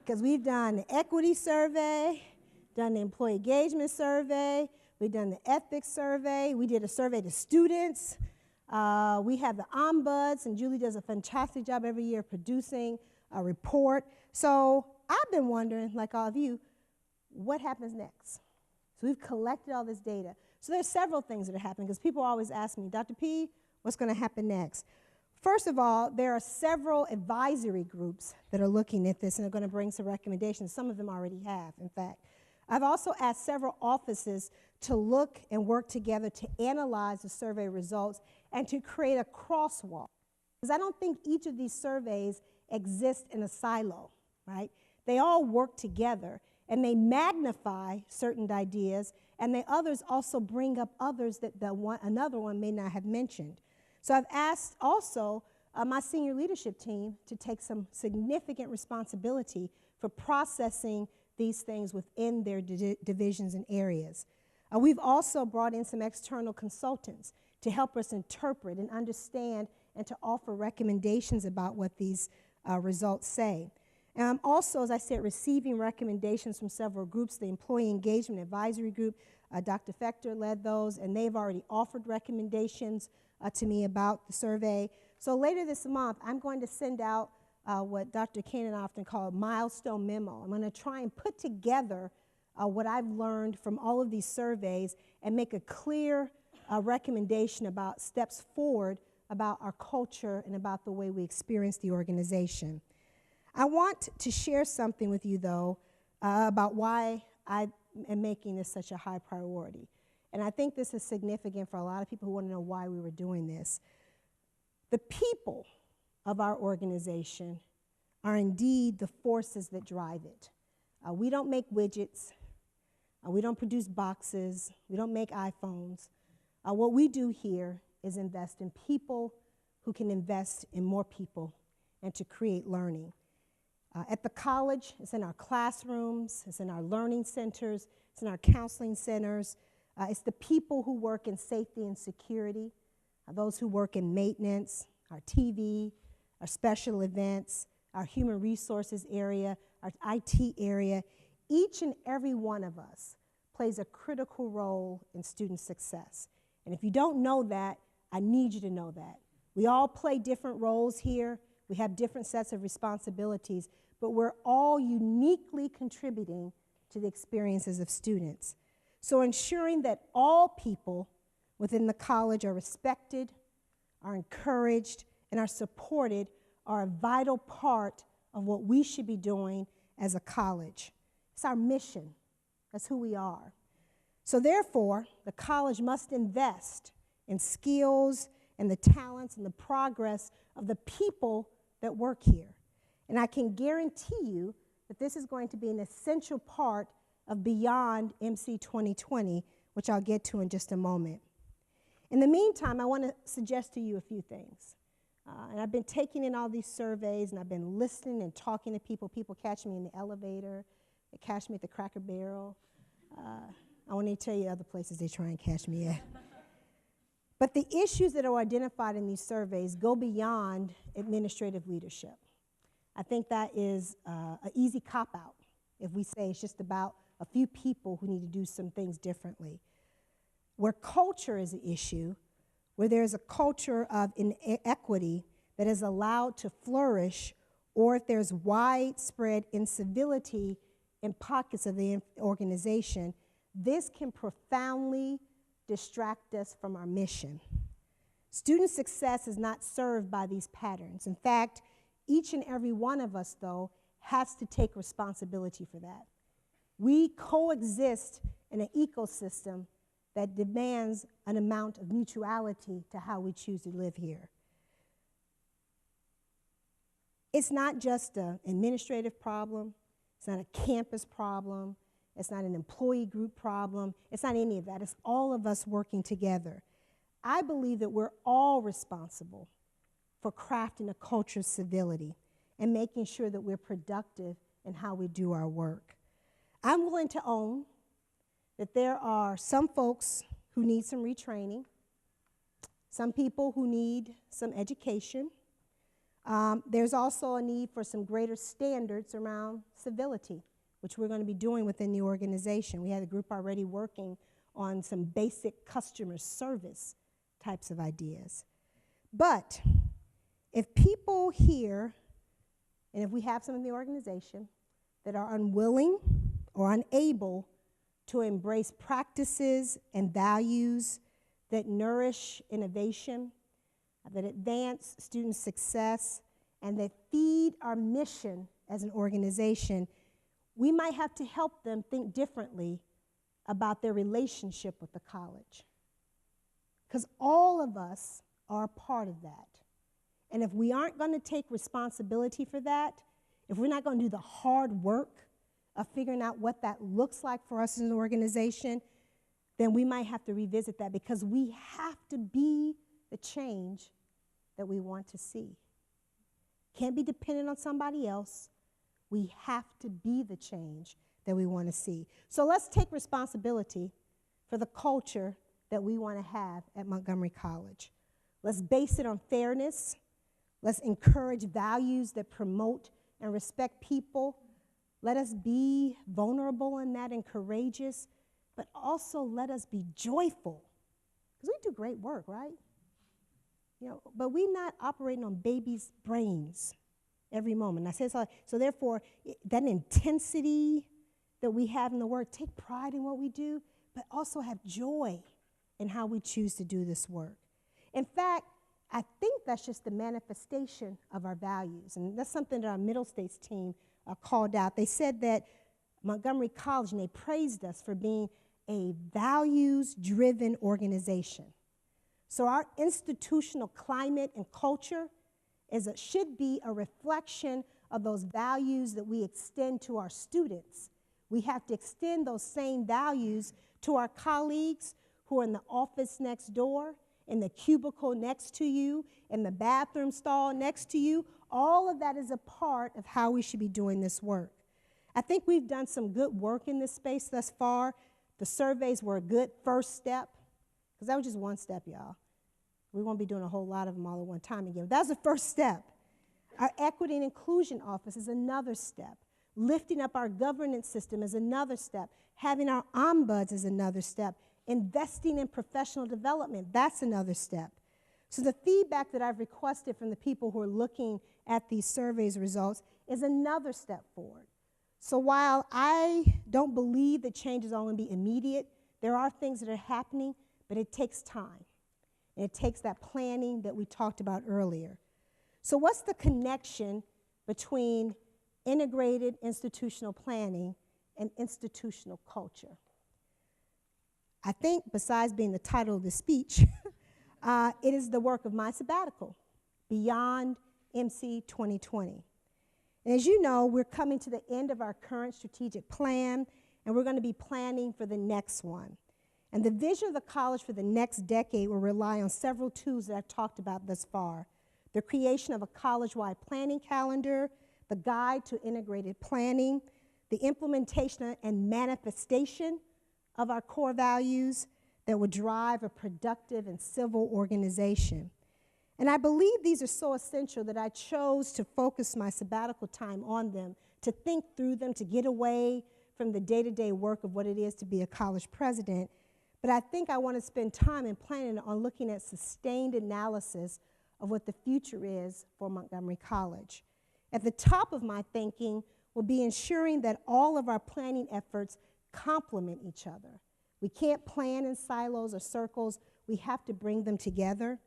because we've done the equity survey, done the employee engagement survey, we've done the ethics survey, we did a survey to students, we have the ombuds, and Julie does a fantastic job every year producing a report. So I've been wondering, like all of you, what happens next? So we've collected all this data. So there's several things that are happening, because people always ask me, Dr. P, what's going to happen next? First of all, there are several advisory groups that are looking at this and are going to bring some recommendations. Some of them already have, in fact. I've also asked several offices to look and work together to analyze the survey results and to create a crosswalk. Because I don't think each of these surveys exist in a silo, right? They all work together, and they magnify certain ideas, and the others also bring up others that another one may not have mentioned. So I've asked also my senior leadership team to take some significant responsibility for processing these things within their divisions and areas. We've also brought in some external consultants to help us interpret and understand and to offer recommendations about what these results say. And I'm also, as I said, receiving recommendations from several groups, the Employee Engagement Advisory Group, Dr. Fector led those, and they've already offered recommendations to me about the survey. So later this month, I'm going to send out what Dr. Cannon often called a milestone memo. I'm going to try and put together what I've learned from all of these surveys and make a clear recommendation about steps forward about our culture and about the way we experience the organization. I want to share something with you, though, about why I am making this such a high priority. And I think this is significant for a lot of people who want to know why we were doing this. The people of our organization are indeed the forces that drive it. We don't make widgets. We don't produce boxes. We don't make iPhones. What we do here is invest in people who can invest in more people and to create learning. At the college, it's in our classrooms, it's in our learning centers, it's in our counseling centers. It's the people who work in safety and security, those who work in maintenance, our TV, our special events, our human resources area, our IT area. Each and every one of us plays a critical role in student success. And if you don't know that, I need you to know that. We all play different roles here. We have different sets of responsibilities, but we're all uniquely contributing to the experiences of students. So ensuring that all people within the college are respected, are encouraged, and are supported are a vital part of what we should be doing as a college. It's our mission. That's who we are. So therefore, the college must invest in skills and the talents and the progress of the people that work here. And I can guarantee you that this is going to be an essential part of beyond MC2020, which I'll get to in just a moment. In the meantime, I want to suggest to you a few things. And I've been taking in all these surveys, and I've been listening and talking to people. People catch me in the elevator. They catch me at the Cracker Barrel. I want to tell you other places they try and catch me at. But the issues that are identified in these surveys go beyond administrative leadership. I think that is an easy cop-out if we say it's just about a few people who need to do some things differently. Where culture is an issue, where there's a culture of inequity that is allowed to flourish, or if there's widespread incivility in pockets of the organization, this can profoundly distract us from our mission. Student success is not served by these patterns. In fact, each and every one of us, though, has to take responsibility for that. We coexist in an ecosystem that demands an amount of mutuality to how we choose to live here. It's not just an administrative problem. It's not a campus problem. It's not an employee group problem. It's not any of that. It's all of us working together. I believe that we're all responsible for crafting a culture of civility and making sure that we're productive in how we do our work. I'm willing to own that there are some folks who need some retraining, some people who need some education. There's also a need for some greater standards around civility, which we're going to be doing within the organization. We have a group already working on some basic customer service types of ideas. But if people here, and if we have some in the organization, that are unwilling or unable to embrace practices and values that nourish innovation, that advance student success, and that feed our mission as an organization, we might have to help them think differently about their relationship with the college. Because all of us are a part of that. And if we aren't going to take responsibility for that, if we're not going to do the hard work of figuring out what that looks like for us as an organization, then we might have to revisit that, because we have to be the change that we want to see. Can't be dependent on somebody else. We have to be the change that we want to see. So let's take responsibility for the culture that we want to have at Montgomery College. Let's base it on fairness. Let's encourage values that promote and respect people. Let us be vulnerable in that and courageous. but also let us be joyful. Because we do great work, right? You know, but we're not operating on babies' brains every moment. I say so therefore, that intensity that we have in the work, take pride in what we do, but also have joy in how we choose to do this work. In fact, I think that's just the manifestation of our values. And that's something that our Middle States team called out. They said that Montgomery College, and they praised us for being a values-driven organization. So our institutional climate and culture should be a reflection of those values that we extend to our students. We have to extend those same values to our colleagues who are in the office next door, in the cubicle next to you, in the bathroom stall next to you. All of that is a part of how we should be doing this work. I think we've done some good work in this space thus far. The surveys were a good first step, because that was just one step, y'all. We won't be doing a whole lot of them all at one time again. That was the first step. Our Equity and Inclusion Office is another step. Lifting up our governance system is another step. Having our ombuds is another step. Investing in professional development, that's another step. So the feedback that I've requested from the people who are looking at these surveys results is another step forward. So while I don't believe that change is all going to be immediate, there are things that are happening, but it takes time. And it takes that planning that we talked about earlier. So what's the connection between integrated institutional planning and institutional culture? I think, besides being the title of the speech, it is the work of my sabbatical, Beyond MC2020. And as you know, we're coming to the end of our current strategic plan, and we're going to be planning for the next one. And the vision of the college for the next decade will rely on several tools that I've talked about thus far. The creation of a college-wide planning calendar, the guide to integrated planning, the implementation and manifestation of our core values that would drive a productive and civil organization. And I believe these are so essential that I chose to focus my sabbatical time on them, to think through them, to get away from the day-to-day work of what it is to be a college president. But I think I want to spend time in planning on looking at sustained analysis of what the future is for Montgomery College. At the top of my thinking will be ensuring that all of our planning efforts complement each other. We can't plan in silos or circles. We have to bring them together.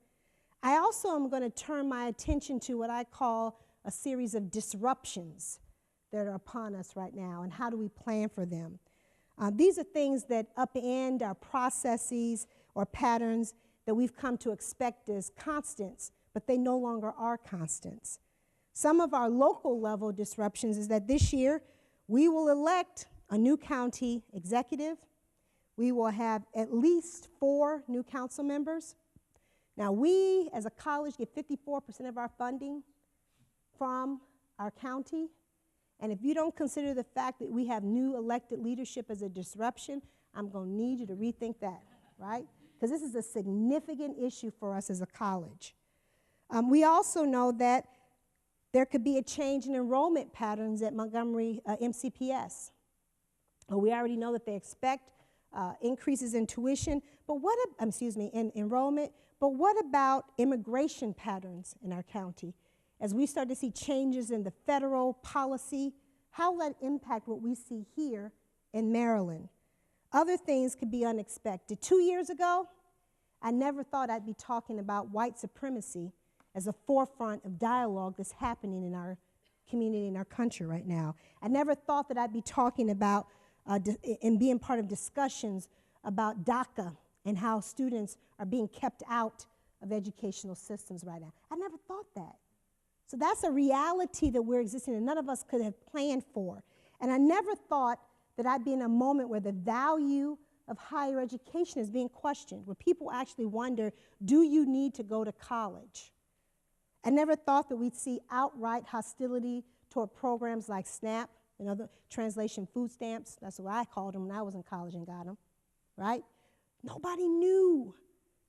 I also am going to turn my attention to what I call a series of disruptions that are upon us right now, and how do we plan for them? These are things that upend our processes or patterns that we've come to expect as constants, but they no longer are constants. Some of our local level disruptions is that this year we will elect a new county executive. We will have at least 4 new council members. Now, we as a college get 54% of our funding from our county. And if you don't consider the fact that we have new elected leadership as a disruption, I'm going to need you to rethink that, right? Because this is a significant issue for us as a college. We also know that there could be a change in enrollment patterns at Montgomery MCPS. We already know that they expect increases in tuition, but in enrollment. But what about immigration patterns in our county? As we start to see changes in the federal policy, how will that impact what we see here in Maryland? Other things could be unexpected. 2 years ago, I never thought I'd be talking about white supremacy as a forefront of dialogue that's happening in our community, in our country right now. I never thought that I'd be talking about and being part of discussions about DACA and how students are being kept out of educational systems right now. I never thought that. So that's a reality that we're existing in, none of us could have planned for. And I never thought that I'd be in a moment where the value of higher education is being questioned, where people actually wonder, do you need to go to college? I never thought that we'd see outright hostility toward programs like SNAP, the translation food stamps. That's what I called them when I was in college and got them, right? Nobody knew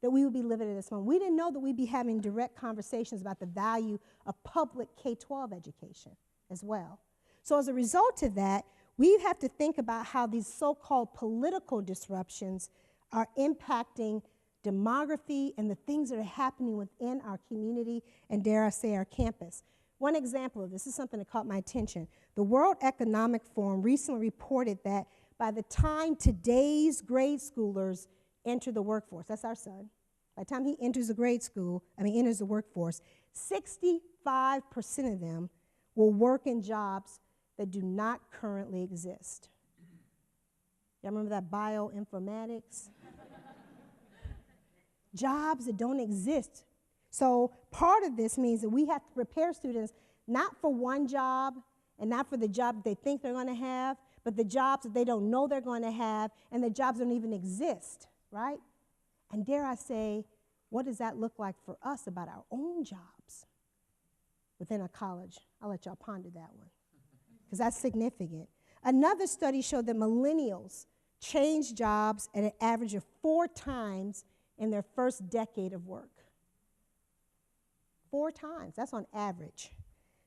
that we would be living at this moment. We didn't know that we'd be having direct conversations about the value of public K-12 education as well. So as a result of that, we have to think about how these so-called political disruptions are impacting demography and the things that are happening within our community and, dare I say, our campus. One example of this is something that caught my attention. The World Economic Forum recently reported that by the time today's grade schoolers enter the workforce, that's our son, by the time he enters the workforce, 65% of them will work in jobs that do not currently exist. Y'all remember that bioinformatics? Jobs that don't exist. So part of this means that we have to prepare students not for one job and not for the job that they think they're going to have, but the jobs that they don't know they're going to have, and the jobs don't even exist, right? And dare I say, what does that look like for us about our own jobs within a college? I'll let y'all ponder that one, because that's significant. Another study showed that millennials change jobs at an average of 4 times in their first decade of work. 4 times, that's on average.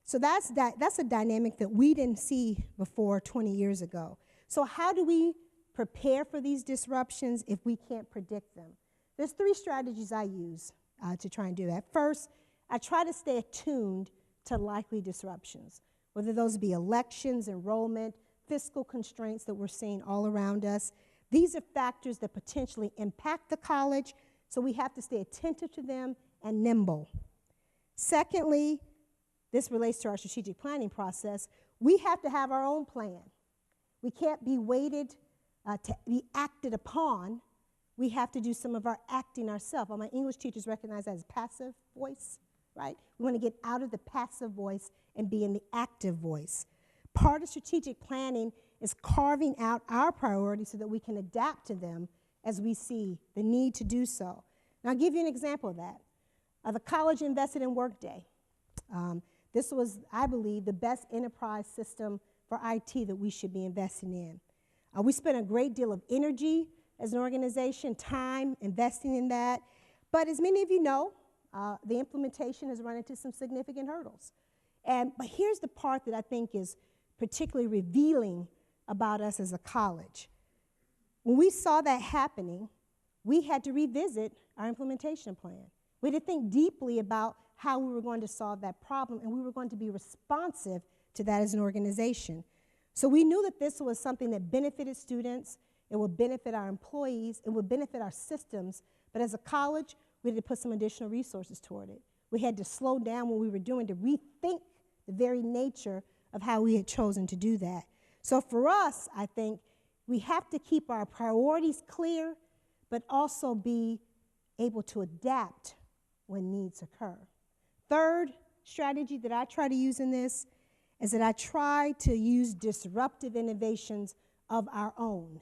So that's a dynamic that we didn't see before 20 years ago. So how do we prepare for these disruptions if we can't predict them? There's 3 strategies I use to try and do that. First, I try to stay attuned to likely disruptions, whether those be elections, enrollment, fiscal constraints that we're seeing all around us. These are factors that potentially impact the college, so we have to stay attentive to them and nimble. Secondly, this relates to our strategic planning process. We have to have our own plan. We can't be waited to be acted upon. We have to do some of our acting ourselves. All my English teachers recognize that as passive voice, right? We want to get out of the passive voice and be in the active voice. Part of strategic planning is carving out our priorities so that we can adapt to them as we see the need to do so. Now, I'll give you an example of that. The college invested in Workday. This was, I believe, the best enterprise system for IT that we should be investing in. We spent a great deal of energy as an organization, time investing in that. But as many of you know, the implementation has run into some significant hurdles. But here's the part that I think is particularly revealing about us as a college. When we saw that happening, we had to revisit our implementation plan. We had to think deeply about how we were going to solve that problem, and we were going to be responsive to that as an organization. So we knew that this was something that benefited students, it would benefit our employees, it would benefit our systems, but as a college, we had to put some additional resources toward it. We had to slow down what we were doing to rethink the very nature of how we had chosen to do that. So for us, I think we have to keep our priorities clear, but also be able to adapt when needs occur. Third strategy that I try to use in this is that I try to use disruptive innovations of our own.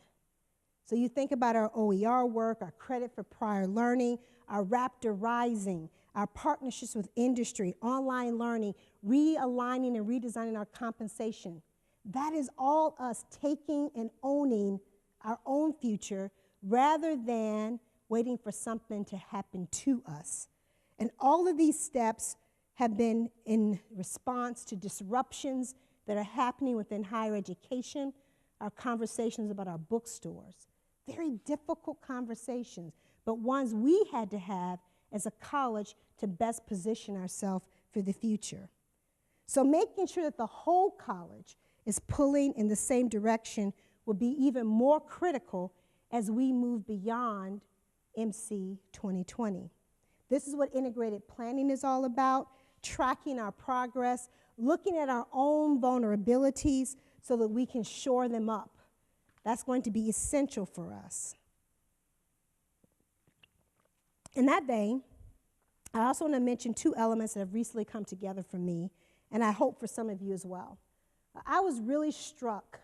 So you think about our OER work, our credit for prior learning, our Raptor Rising, our partnerships with industry, online learning, realigning and redesigning our compensation. That is all us taking and owning our own future rather than waiting for something to happen to us. And all of these steps have been in response to disruptions that are happening within higher education, our conversations about our bookstores. Very difficult conversations, but ones we had to have as a college to best position ourselves for the future. So making sure that the whole college is pulling in the same direction will be even more critical as we move beyond MC 2020. This is what integrated planning is all about, tracking our progress, looking at our own vulnerabilities so that we can shore them up. That's going to be essential for us. In that vein, I also want to mention 2 elements that have recently come together for me, and I hope for some of you as well. I was really struck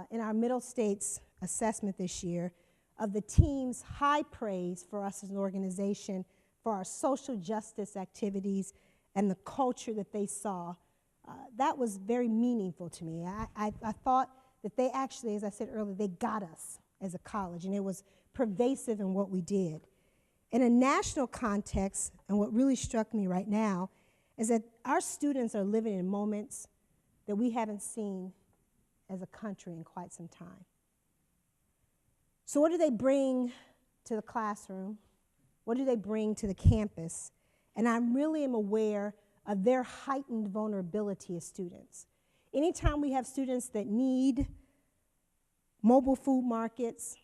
in our Middle States assessment this year of the team's high praise for us as an organization, for our social justice activities, and the culture that they saw. That was very meaningful to me. I thought that they actually, as I said earlier, they got us as a college, and it was pervasive in what we did. In a national context, and what really struck me right now, is that our students are living in moments that we haven't seen as a country in quite some time. So what do they bring to the classroom? What do they bring to the campus? And I really am aware of their heightened vulnerability as students. Anytime we have students that need mobile food markets,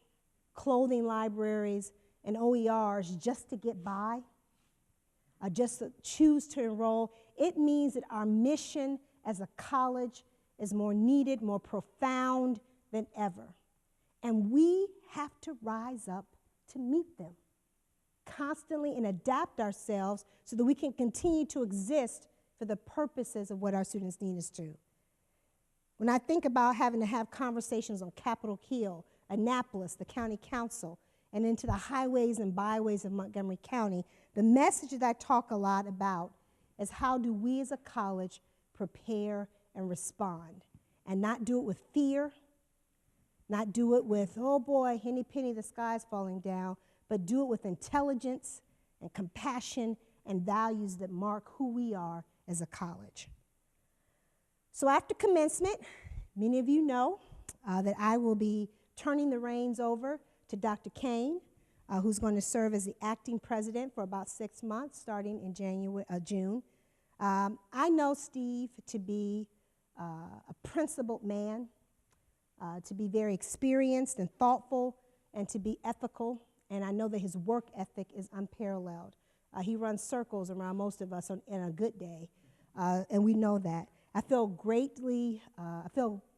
clothing libraries, and OERs just to get by, just to choose to enroll, it means that our mission as a college is more needed, more profound than ever. And we have to rise up to meet them constantly and adapt ourselves so that we can continue to exist for the purposes of what our students need us to. When I think about having to have conversations on Capitol Hill, Annapolis, the county council, and into the highways and byways of Montgomery County, the message that I talk a lot about is how do we as a college prepare and respond, and not do it with fear, not do it with, oh boy, henny penny, the sky's falling down, but do it with intelligence and compassion and values that mark who we are as a college. So after commencement, many of you know that I will be turning the reins over to Dr. Kane, who's going to serve as the acting president for about 6 months, starting in June. I know Steve to be a principled man, to be very experienced and thoughtful, and to be ethical. And I know that his work ethic is unparalleled. He runs circles around most of us on a good day, and we know that. I feel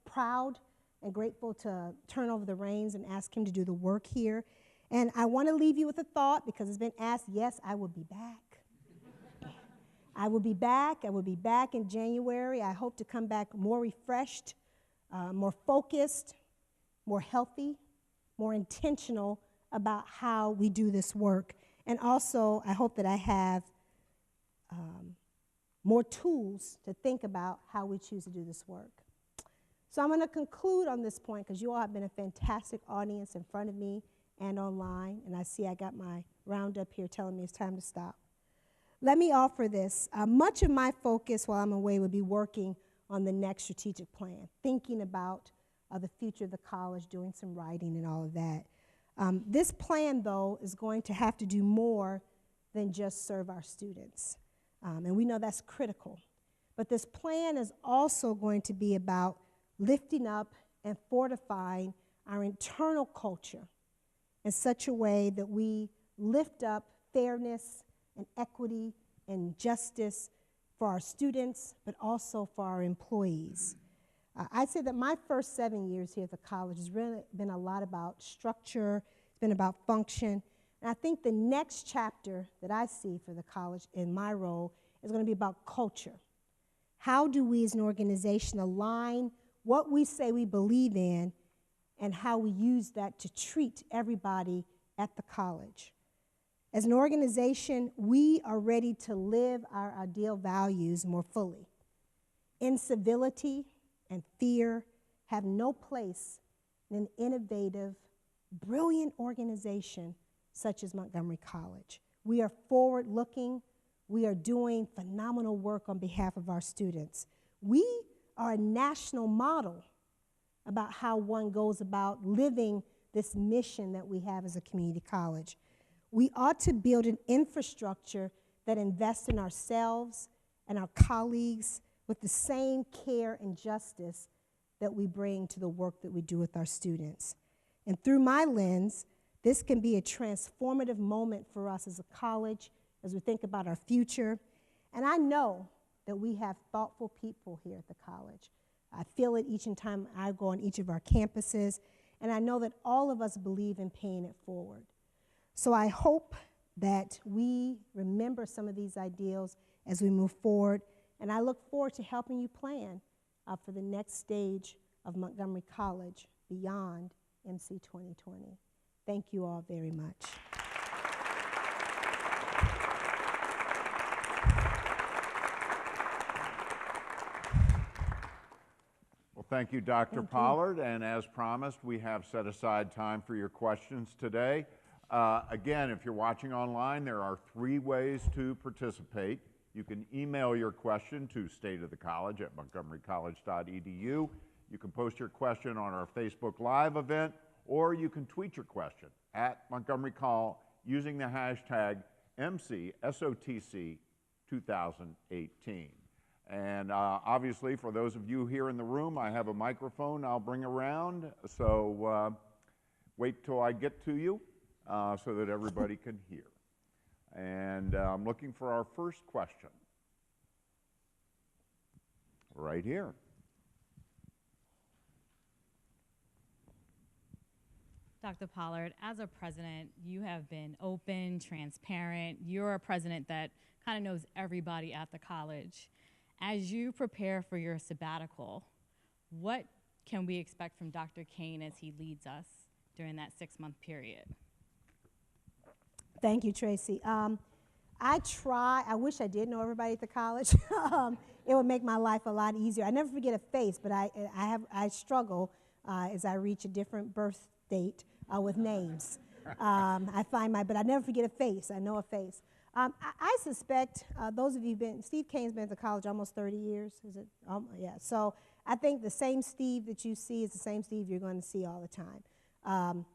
proud and grateful to turn over the reins and ask him to do the work here. And I want to leave you with a thought, because it's been asked, yes, I will be back. I will be back. I will be back in January. I hope to come back more refreshed, more focused, more healthy, more intentional about how we do this work. And also, I hope that I have more tools to think about how we choose to do this work. So I'm going to conclude on this point, because you all have been a fantastic audience in front of me and online. And I see I got my roundup here telling me it's time to stop. Let me offer this. Much of my focus while I'm away would be working on the next strategic plan, thinking about the future of the college, doing some writing and all of that. This plan, though, is going to have to do more than just serve our students. And we know that's critical. But this plan is also going to be about lifting up and fortifying our internal culture in such a way that we lift up fairness and equity and justice for our students, but also for our employees. I'd say that my first 7 years here at the college has really been a lot about structure, it's been about function, and I think the next chapter that I see for the college in my role is going to be about culture. How do we as an organization align what we say we believe in and how we use that to treat everybody at the college? As an organization, we are ready to live our ideal values more fully. Incivility and fear have no place in an innovative, brilliant organization such as Montgomery College. We are forward-looking. We are doing phenomenal work on behalf of our students. We are a national model about how one goes about living this mission that we have as a community college. We ought to build an infrastructure that invests in ourselves and our colleagues with the same care and justice that we bring to the work that we do with our students. And through my lens, this can be a transformative moment for us as a college as we think about our future. And I know that we have thoughtful people here at the college. I feel it each time I go on each of our campuses, and I know that all of us believe in paying it forward. So I hope that we remember some of these ideals as we move forward, and I look forward to helping you plan for the next stage of Montgomery College beyond MC 2020. Thank you all very much. Well, thank you, Dr. Pollard, and as promised, we have set aside time for your questions today. Again, if you're watching online, there are 3 ways to participate. You can email your question to stateofthecollege@montgomerycollege.edu. You can post your question on our Facebook Live event, or you can tweet your question at Montgomery Call using the hashtag MCSOTC2018. And obviously, for those of you here in the room, I have a microphone I'll bring around, so wait till I get to you so that everybody can hear. And I'm looking for our first question. Right here. Dr. Pollard, as a president, you have been open, transparent. You're a president that kind of knows everybody at the college. As you prepare for your sabbatical, what can we expect from Dr. Kane as he leads us during that 6-month period? Thank you, Tracy. I wish I did know everybody at the college. It would make my life a lot easier. I never forget a face, but I struggle as I reach a different birth date with names. But I never forget a face. I know a face. I suspect those of you Steve Kane's been at the college almost 30 years. Is it? Yeah. So I think the same Steve that you see is the same Steve you're going to see all the time.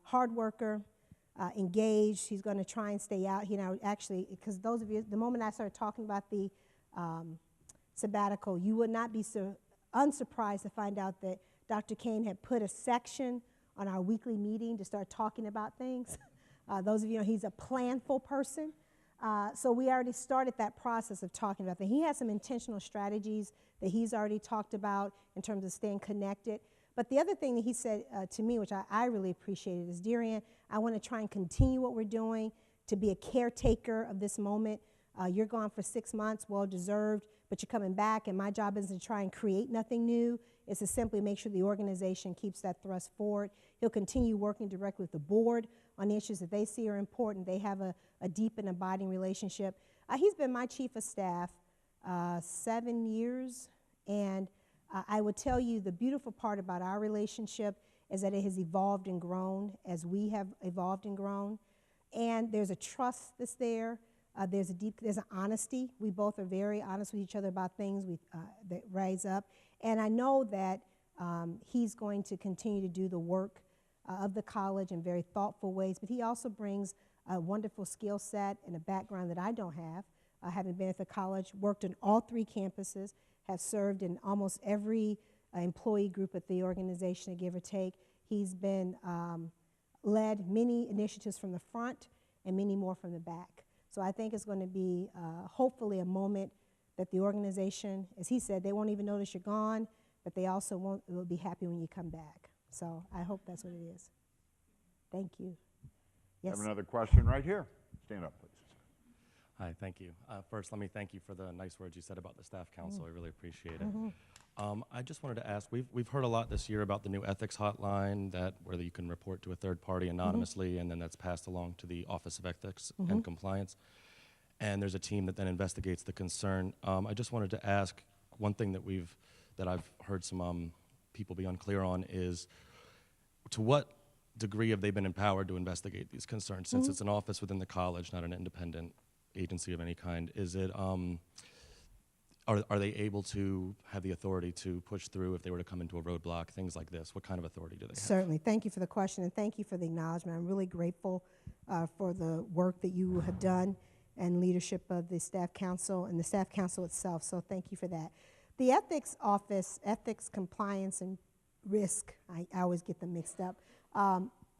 Hard worker. Engaged. He's going to try and stay out. Actually, because those of you, the moment I started talking about the sabbatical, you would not be so unsurprised to find out that Dr. Kane had put a section on our weekly meeting to start talking about things. Those of you know he's a planful person. So we already started that process of talking about that. He has some intentional strategies that he's already talked about in terms of staying connected. But the other thing that he said to me, which I really appreciated, is, DeRionne, I want to try and continue what we're doing, to be a caretaker of this moment. You're gone for 6 months, well-deserved, but you're coming back, and my job isn't to try and create nothing new. It's to simply make sure the organization keeps that thrust forward. He'll continue working directly with the board on the issues that they see are important. They have a deep and abiding relationship. He's been my chief of staff 7 years, and I would tell you the beautiful part about our relationship is that it has evolved and grown as we have evolved and grown. And there's a trust that's there. There's an honesty. We both are very honest with each other about things that rise up. And I know that he's going to continue to do the work of the college in very thoughtful ways, but he also brings a wonderful skill set and a background that I don't have, having been at the college, worked on all 3 campuses, have served in almost every employee group at the organization, give or take. He's been led many initiatives from the front and many more from the back. So I think it's going to be hopefully a moment that the organization, as he said, they won't even notice you're gone, but they also will be happy when you come back. So I hope that's what it is. Thank you. Yes. Have another question right here. Stand up, please. Hi, thank you. First, let me thank you for the nice words you said about the staff council. I really appreciate it. I just wanted to ask, we've heard a lot this year about the new ethics hotline, where you can report to a third party anonymously, and then that's passed along to the Office of Ethics and Compliance. And there's a team that then investigates the concern. I just wanted to ask, one thing that I've heard some people be unclear on is, to what degree have they been empowered to investigate these concerns? Since it's an office within the college, not an independent agency of any kind, is it, are they able to have the authority to push through if they were to come into a roadblock, things like this? What kind of authority do they have? Certainly. Thank you for the question, and thank you for the acknowledgement. I'm really grateful for the work that you have done and leadership of the staff council and the staff council itself, so thank you for that. The ethics office, ethics, compliance, and risk, I always get them mixed up,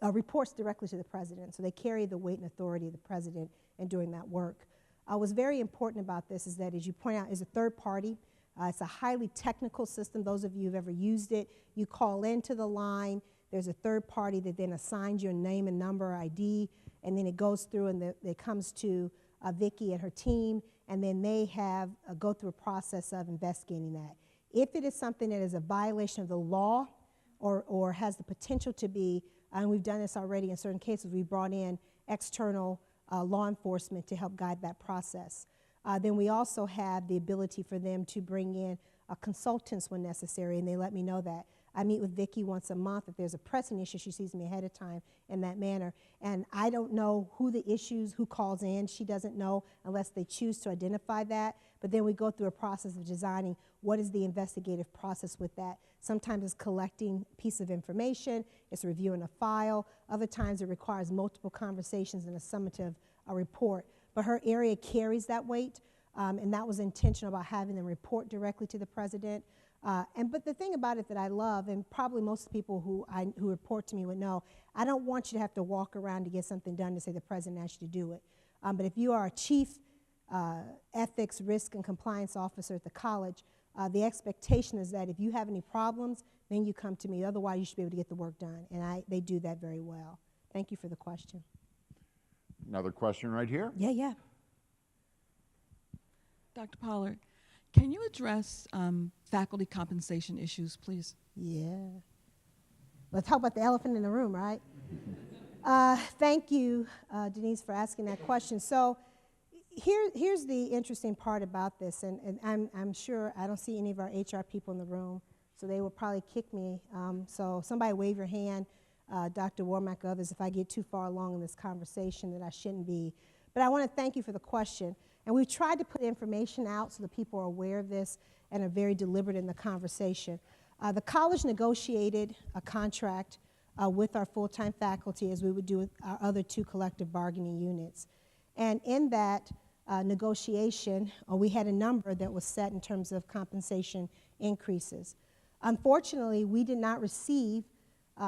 reports directly to the president, so they carry the weight and authority of the president in doing that work. What's very important about this is that, as you point out, is a third party. It's a highly technical system. Those of you who've ever used it, you call into the line. There's a third party that then assigns your name and number, ID, and then it goes through and it comes to Vicki and her team, and then they go through a process of investigating that. If it is something that is a violation of the law or has the potential to be, and we've done this already in certain cases, we brought in external law enforcement to help guide that process. Then we also have the ability for them to bring in consultants when necessary, and they let me know that. I meet with Vicki once a month. If there's a pressing issue, she sees me ahead of time in that manner. And I don't know who calls in. She doesn't know unless they choose to identify that. But then we go through a process of designing what is the investigative process with that. Sometimes it's collecting a piece of information, it's reviewing a file. Other times it requires multiple conversations and a summative report. But her area carries that weight, and that was intentional about having them report directly to the president. But the thing about it that I love, and probably most people who report to me would know, I don't want you to have to walk around to get something done to say the president asked you to do it. But if you are a chief ethics, risk, and compliance officer at the college, the expectation is that if you have any problems, then you come to me. Otherwise, you should be able to get the work done. And they do that very well. Thank you for the question. Another question right here. Yeah. Dr. Pollard, can you address faculty compensation issues, please? Yeah. Let's talk about the elephant in the room, right? Thank you, Denise, for asking that question. So here's the interesting part about this, and I'm sure I don't see any of our HR people in the room, so they will probably kick me. So somebody wave your hand, Dr. Wormack, others, if I get too far along in this conversation that I shouldn't be. But I want to thank you for the question. And we've tried to put information out so that people are aware of this and are very deliberate in the conversation. The college negotiated a contract with our full-time faculty, as we would do with our other two collective bargaining units. And in that negotiation, we had a number that was set in terms of compensation increases. Unfortunately, we did not receive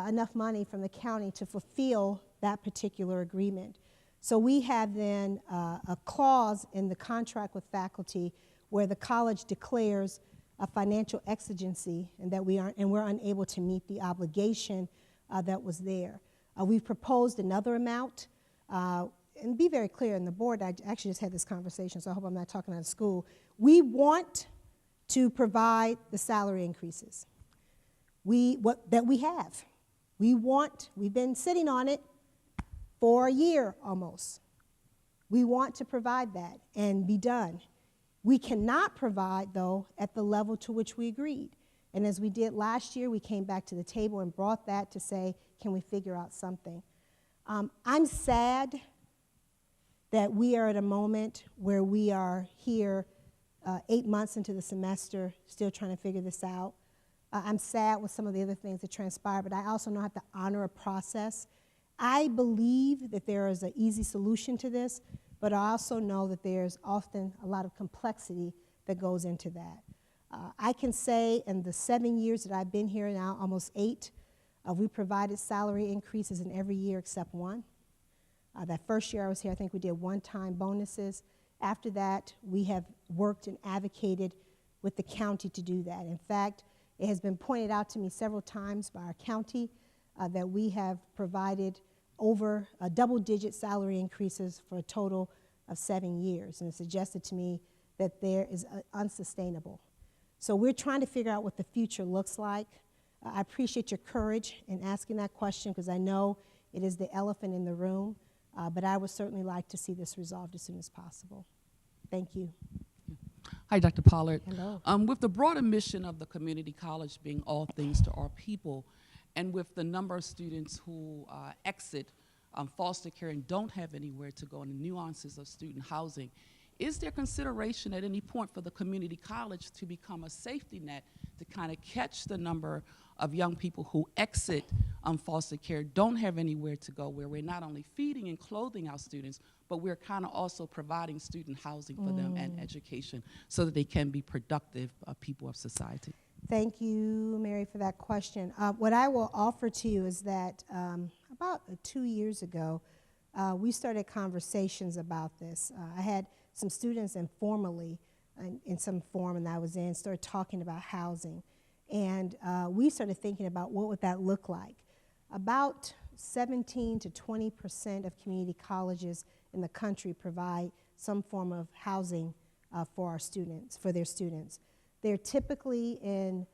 enough money from the county to fulfill that particular agreement. So we have then a clause in the contract with faculty where the college declares a financial exigency and that we're unable to meet the obligation that was there. We've proposed another amount, and be very clear, and the board, I actually just had this conversation, so I hope I'm not talking out of school. We want to provide the salary increases that we have. We've been sitting on it for a year almost. We want to provide that and be done. We cannot provide, though, at the level to which we agreed. And as we did last year, we came back to the table and brought that to say, can we figure out something? I'm sad that we are at a moment where we are here 8 months into the semester still trying to figure this out. I'm sad with some of the other things that transpire, but I also know I have to honor a process. I believe that there is an easy solution to this, but I also know that there's often a lot of complexity that goes into that. I can say in the 7 years that I've been here now, almost 8, we provided salary increases in every year except one. That first year I was here, I think we did one-time bonuses. After that, we have worked and advocated with the county to do that. In fact, it has been pointed out to me several times by our county that we have provided over double-digit salary increases for a total of 7 years, and it suggested to me that there is unsustainable. So we're trying to figure out what the future looks like. I appreciate your courage in asking that question because I know it is the elephant in the room, but I would certainly like to see this resolved as soon as possible. Thank you. Hi, Dr. Pollard. Hello. With the broader mission of the community college being all things to our people, and with the number of students who exit foster care and don't have anywhere to go, and the nuances of student housing, is there consideration at any point for the community college to become a safety net to kind of catch the number of young people who exit foster care, don't have anywhere to go, where we're not only feeding and clothing our students, but we're kind of also providing student housing for them and education so that they can be productive people of society? Thank you, Mary, for that question. What I will offer to you is that about 2 years ago, we started conversations about this. I had some students informally in some forum that I was in started talking about housing. And we started thinking about what would that look like. About 17 to 20% of community colleges in the country provide some form of housing for our students, for their students. They're typically in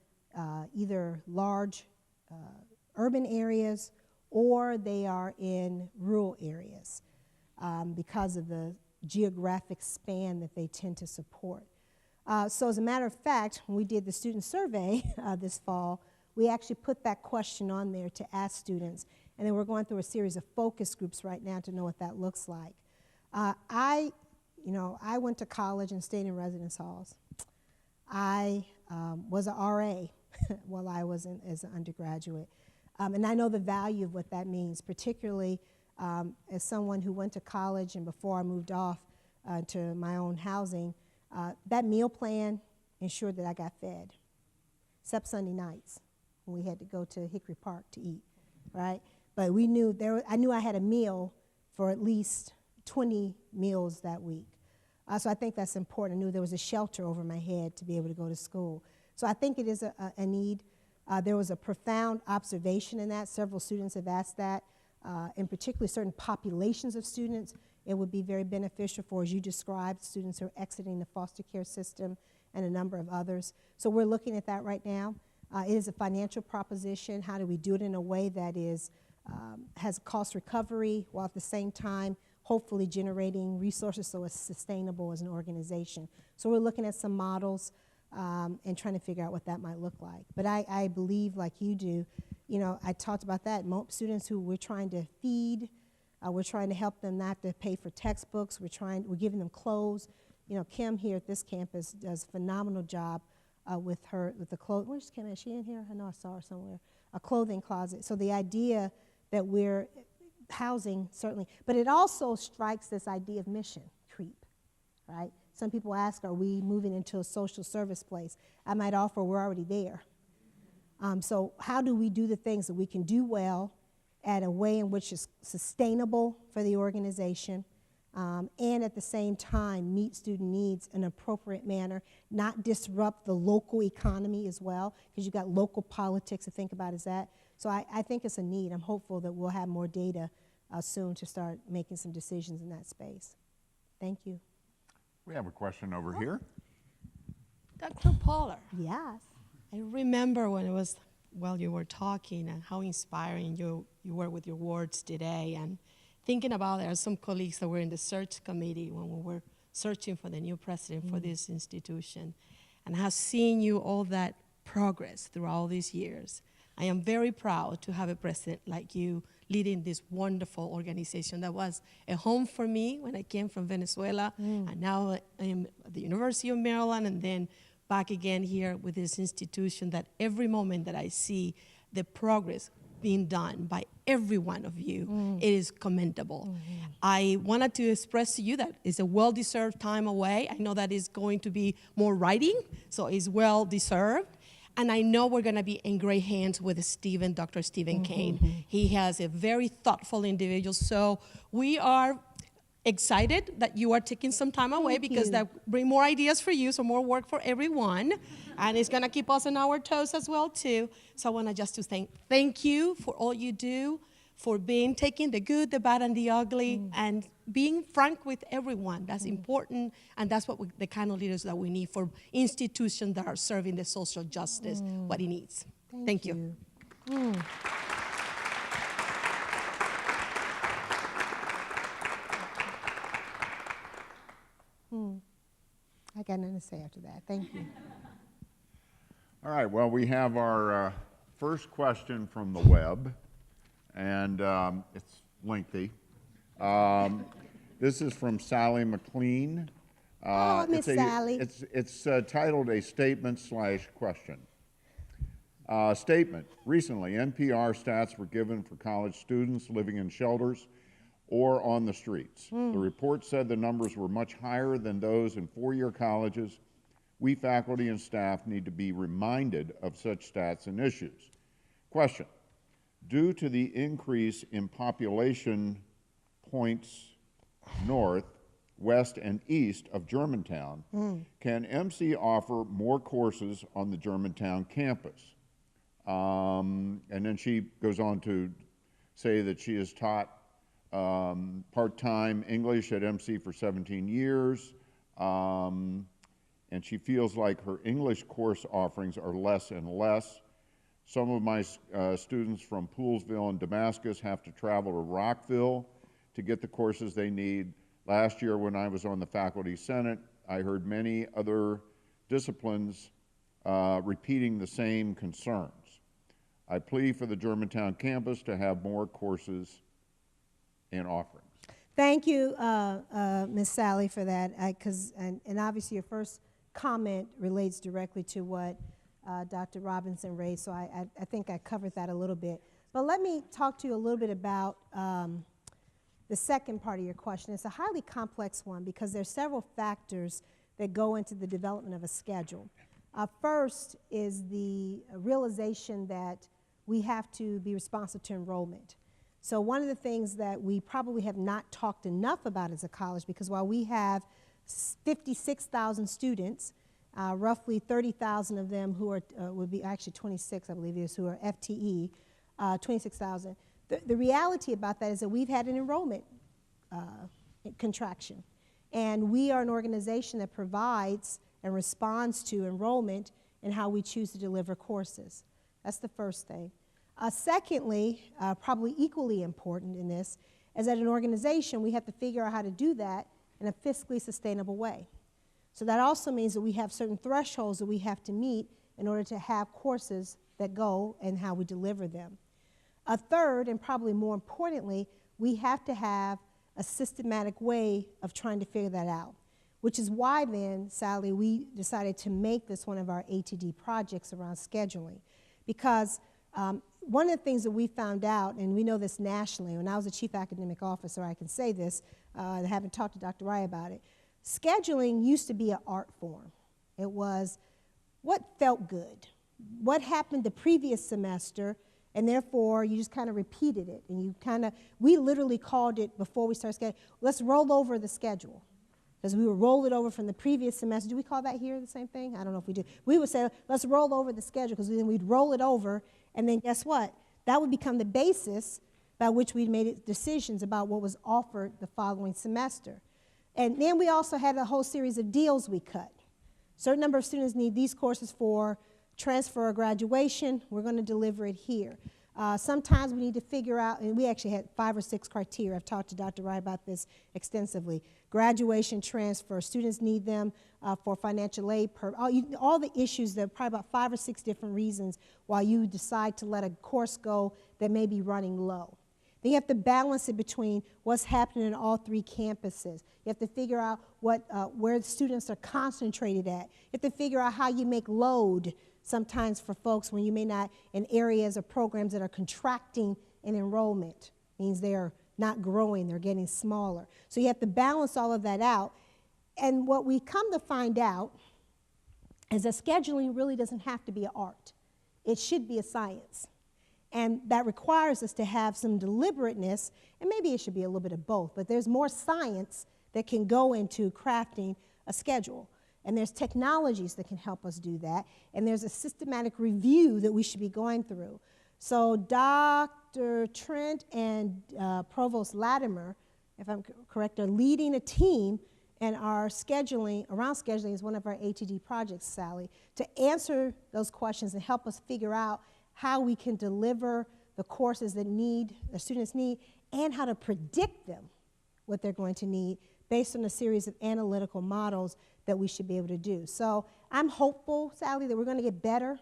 either large urban areas or they are in rural areas because of the geographic span that they tend to support. So as a matter of fact, when we did the student survey this fall, we actually put that question on there to ask students, and then we're going through a series of focus groups right now to know what that looks like. I went to college and stayed in residence halls. I was an RA while I was as an undergraduate. And I know the value of what that means, particularly as someone who went to college and before I moved off to my own housing, that meal plan ensured that I got fed, except Sunday nights when we had to go to Hickory Park to eat, right? But we knew I knew I had a meal for at least 20 meals that week. So I think that's important. I knew there was a shelter over my head to be able to go to school. So I think it is a need. There was a profound observation in that. Several students have asked that. In particular, certain populations of students, it would be very beneficial for, as you described, students who are exiting the foster care system and a number of others. So we're looking at that right now. It is a financial proposition. How do we do it in a way that has cost recovery while at the same time hopefully generating resources so it's sustainable as an organization? So we're looking at some models and trying to figure out what that might look like. But I believe, like you do, you know, I talked about that. Students who we're trying to feed, we're trying to help them not to pay for textbooks. We're giving them clothes. You know, Kim here at this campus does a phenomenal job with the clothes. Where's Kim? Is she in here? I know I saw her somewhere. A clothing closet. So the idea that we're housing, certainly, but it also strikes this idea of mission creep, right? Some people ask, are we moving into a social service place? I might offer, we're already there. So how do we do the things that we can do well at a way in which is sustainable for the organization, and at the same time meet student needs in an appropriate manner, not disrupt the local economy as well, because you've got local politics to think about as that. So I think it's a need. I'm hopeful that we'll have more data soon to start making some decisions in that space. Thank you. We have a question over here. Dr. Pollard, Yes. I remember when it was, while you were talking and how inspiring you were with your words today, and thinking about there are some colleagues that were in the search committee when we were searching for the new president for this institution, and have seen you all that progress through all these years. I am very proud to have a president like you leading this wonderful organization that was a home for me when I came from Venezuela, and now I am at the University of Maryland, and then back again here with this institution, that every moment that I see the progress being done by every one of you, it is commendable. I wanted to express to you that it's a well-deserved time away. I know that it's going to be more writing, so it's well-deserved. And I know we're going to be in great hands with Dr. Stephen Kane. He has a very thoughtful individual. So we are excited that you are taking some time away, because that bring more ideas for you, so more work for everyone. And it's going to keep us on our toes as well, too. So I want to just to thank you for all you do, for taking the good, the bad, and the ugly, and being frank with everyone. That's important, and that's what the kind of leaders that we need for institutions that are serving the social justice, what it needs. Thank you. I got nothing to say after that. Thank you. All right, well, we have our first question from the web, and it's lengthy. This is from Sally McLean. Miss Sally. It's titled A Statement/Question. Statement. Recently, NPR stats were given for college students living in shelters or on the streets. The report said the numbers were much higher than those in four-year colleges. We faculty and staff need to be reminded of such stats and issues. Question. Due to the increase in population points north, west, and east of Germantown, can MC offer more courses on the Germantown campus? And then she goes on to say that she has taught part-time English at MC for 17 years, and she feels like her English course offerings are less and less. Some of my students from Poolesville and Damascus have to travel to Rockville to get the courses they need. Last year when I was on the faculty senate, I heard many other disciplines repeating the same concerns. I plead for the Germantown campus to have more courses and offerings. Thank you, Ms. Sally, for that, and obviously your first comment relates directly to what Dr. Robinson raised, so I think I covered that a little bit. But let me talk to you a little bit about the second part of your question. It's a highly complex one because there's several factors that go into the development of a schedule. First is the realization that we have to be responsive to enrollment. So one of the things that we probably have not talked enough about as a college, because while we have 56,000 students, roughly 30,000 of them who are, would be actually 26, I believe it is, who are FTE, 26,000. The reality about that is that we've had an enrollment contraction. And we are an organization that provides and responds to enrollment and how we choose to deliver courses. That's the first thing. Secondly, probably equally important in this, is that an organization, we have to figure out how to do that in a fiscally sustainable way. So that also means that we have certain thresholds that we have to meet in order to have courses that go and how we deliver them. A third, and probably more importantly, we have to have a systematic way of trying to figure that out, which is why then, Sally, we decided to make this one of our ATD projects around scheduling. Because one of the things that we found out, and we know this nationally, when I was a chief academic officer, I can say this, I haven't talked to Dr. Rye about it, scheduling used to be an art form. It was what felt good, what happened the previous semester, and therefore you just kind of repeated it. And you kind of, we literally called it before we started scheduling, let's roll over the schedule. Because we would roll it over from the previous semester. Do we call that here the same thing? I don't know if we do. We would say, let's roll over the schedule, because then we'd roll it over, and then guess what? That would become the basis by which we made decisions about what was offered the following semester. And then we also had a whole series of deals we cut. Certain number of students need these courses for transfer or graduation. We're going to deliver it here. Sometimes we need to figure out, and we actually had 5 or 6 criteria. I've talked to Dr. Rye about this extensively. Graduation, transfer, students need them for financial aid, all the issues, there are probably about 5 or 6 different reasons why you decide to let a course go that may be running low. Then you have to balance it between what's happening in all 3 campuses. You have to figure out where the students are concentrated at. You have to figure out how you make load sometimes for folks when you may not, in areas or programs that are contracting in enrollment, means they're not growing, they're getting smaller. So you have to balance all of that out. And what we come to find out is that scheduling really doesn't have to be an art. It should be a science. And that requires us to have some deliberateness, and maybe it should be a little bit of both, but there's more science that can go into crafting a schedule. And there's technologies that can help us do that. And there's a systematic review that we should be going through. So Dr. Trent and Provost Latimer, if I'm correct, are leading a team, and our scheduling, around scheduling is one of our ATD projects, Sally, to answer those questions and help us figure out how we can deliver the courses that the students need, and how to predict them, what they're going to need, based on a series of analytical models that we should be able to do. So I'm hopeful, Sally, that we're going to get better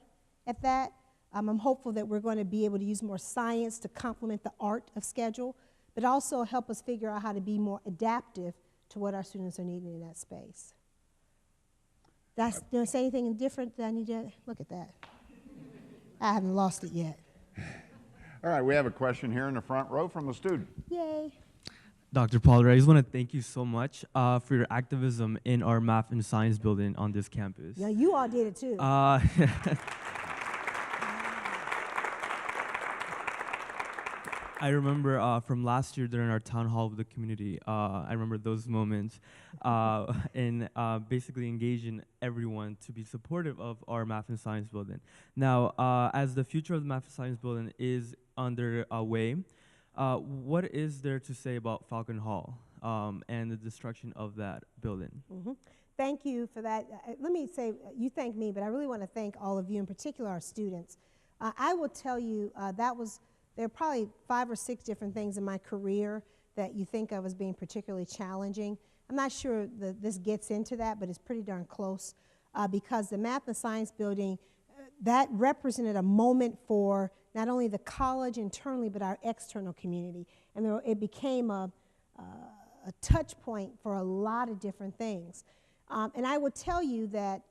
at that. I'm hopeful that we're going to be able to use more science to complement the art of schedule, but also help us figure out how to be more adaptive to what our students are needing in that space. Did I say anything different that I need to look at that? I haven't lost it yet. All right, we have a question here in the front row from a student. Yay. Dr. Pollard, I just want to thank you so much for your activism in our math and science building on this campus. Yeah, you all did it too. I remember from last year during our town hall with the community, I remember those moments in basically engaging everyone to be supportive of our math and science building. Now, as the future of the math and science building is underway, what is there to say about Falcon Hall and the destruction of that building? Mm-hmm. Thank you for that. Let me say, you thank me, but I really want to thank all of you, in particular our students. I will tell you there are probably 5 or 6 different things in my career that you think of as being particularly challenging. I'm not sure that this gets into that, but it's pretty darn close because the math and science building, that represented a moment for not only the college internally, but our external community. And it became a touch point for a lot of different things. And I would tell you that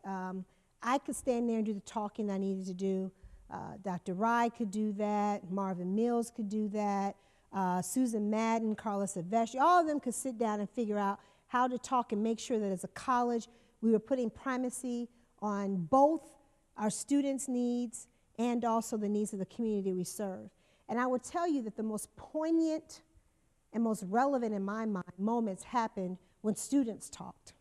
I could stand there and do the talking I needed to do. Dr. Rye could do that. Marvin Mills could do that. Susan Madden, Carla Silvestri, all of them could sit down and figure out how to talk and make sure that as a college we were putting primacy on both our students' needs and also the needs of the community we serve. And I would tell you that the most poignant and most relevant in my mind moments happened when students talked.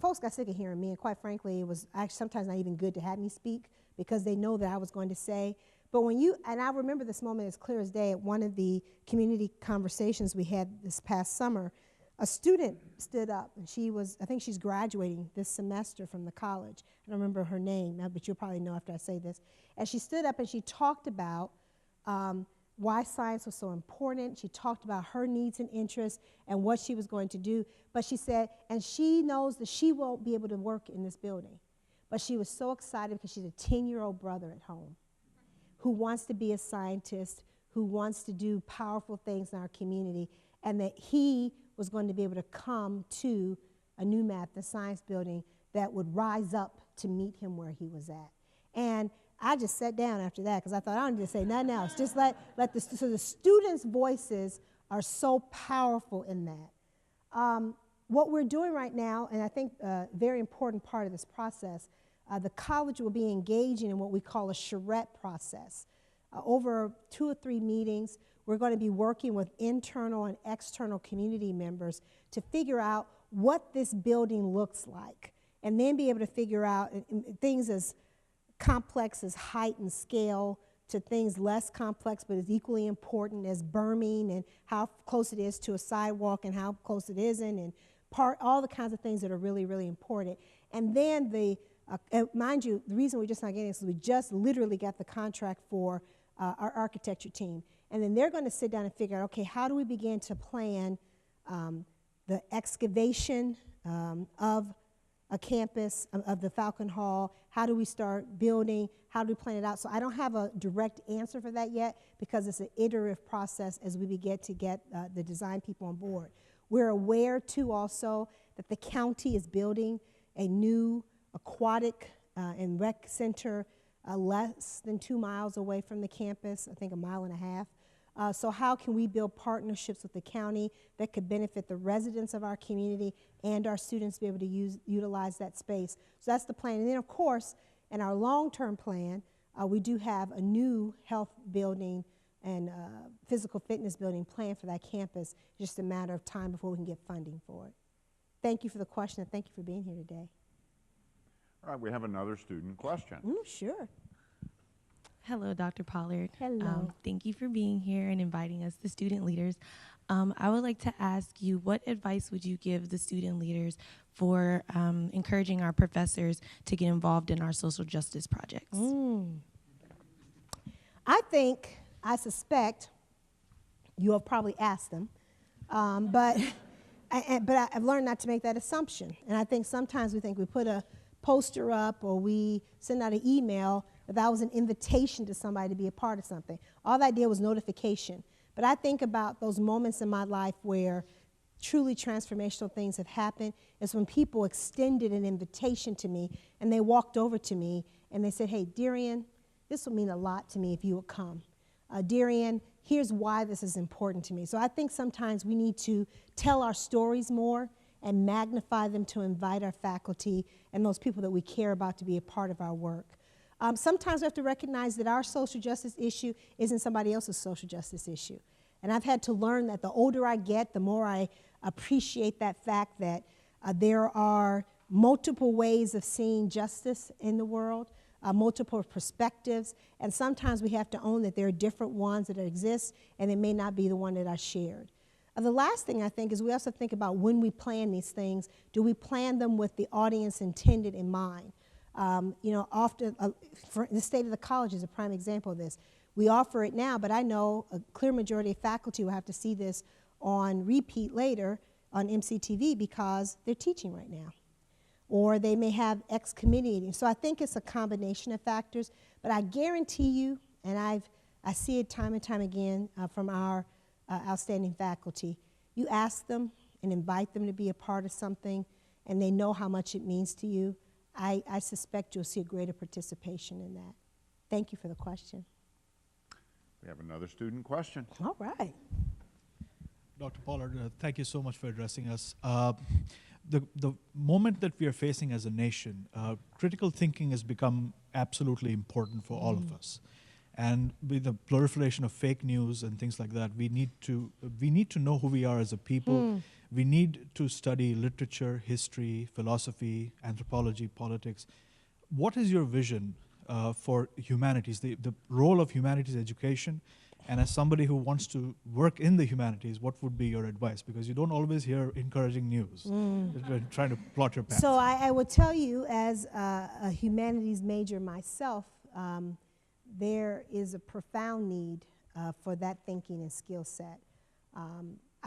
Folks got sick of hearing me, and quite frankly, it was actually sometimes not even good to have me speak because they know that I was going to say. But and I remember this moment as clear as day at one of the community conversations we had this past summer. A student stood up, and I think she's graduating this semester from the college. I don't remember her name, but you'll probably know after I say this. And she stood up and she talked about why science was so important. She talked about her needs and interests and what she was going to do. But she said, and she knows that she won't be able to work in this building. But she was so excited because she's a 10-year-old brother at home who wants to be a scientist, who wants to do powerful things in our community, and that he was going to be able to come to a new math and science building that would rise up to meet him where he was at. And I just sat down after that because I thought I don't need to say nothing else. Just so the students' voices are so powerful in that. What we're doing right now, and I think a very important part of this process, the college will be engaging in what we call a charrette process. Over 2 or 3 meetings, we're going to be working with internal and external community members to figure out what this building looks like, and then be able to figure out things as complex as height and scale to things less complex but as equally important as berming and how close it is to a sidewalk and how close it isn't, and all the kinds of things that are really, really important. And then mind you, the reason we're just not getting this is we just literally got the contract for our architecture team. And then they're going to sit down and figure out, okay, how do we begin to plan the excavation of a campus, of the Falcon Hall? How do we start building? How do we plan it out? So I don't have a direct answer for that yet because it's an iterative process as we begin to get the design people on board. We're aware, too, also that the county is building a new aquatic and rec center less than 2 miles away from the campus, I think 1.5 miles. So how can we build partnerships with the county that could benefit the residents of our community and our students be able to utilize that space? So that's the plan. And then, of course, in our long-term plan, we do have a new health building and physical fitness building planned for that campus. It's just a matter of time before we can get funding for it. Thank you for the question, and thank you for being here today. All right, we have another student question. Sure. Hello, Dr. Pollard. Hello. Thank you for being here and inviting us, the student leaders. I would like to ask you, what advice would you give the student leaders for encouraging our professors to get involved in our social justice projects? I suspect you have probably asked them, but I've learned not to make that assumption. And I think sometimes we think we put a poster up or we send out an email that was an invitation to somebody to be a part of something. All that did was notification. But I think about those moments in my life where truly transformational things have happened is when people extended an invitation to me and they walked over to me and they said, hey, DeRionne, this would mean a lot to me if you would come. DeRionne, here's why this is important to me. So I think sometimes we need to tell our stories more and magnify them to invite our faculty and those people that we care about to be a part of our work. Sometimes we have to recognize that our social justice issue isn't somebody else's social justice issue. And I've had to learn that the older I get, the more I appreciate that fact that there are multiple ways of seeing justice in the world, multiple perspectives, and sometimes we have to own that there are different ones that exist, and it may not be the one that I shared. The last thing I think is we also think about when we plan these things, do we plan them with the audience intended in mind? Often, the state of the college is a prime example of this. We offer it now, but I know a clear majority of faculty will have to see this on repeat later on MC2020 because they're teaching right now. Or they may have ex-committee meetings. So I think it's a combination of factors, but I guarantee you, and I see it time and time again from our outstanding faculty, you ask them and invite them to be a part of something, and they know how much it means to you, I suspect you'll see a greater participation in that. Thank you for the question. We have another student question. All right. Dr. Pollard, thank you so much for addressing us. The moment that we are facing as a nation, critical thinking has become absolutely important for all of us. And with the proliferation of fake news and things like that, we need to know who we are as a people. We need to study literature, history, philosophy, anthropology, politics. What is your vision for humanities, the role of humanities education? And as somebody who wants to work in the humanities, what would be your advice? Because you don't always hear encouraging news. Trying to plot your path. So I would tell you, as a humanities major myself, there is a profound need for that thinking and skill set.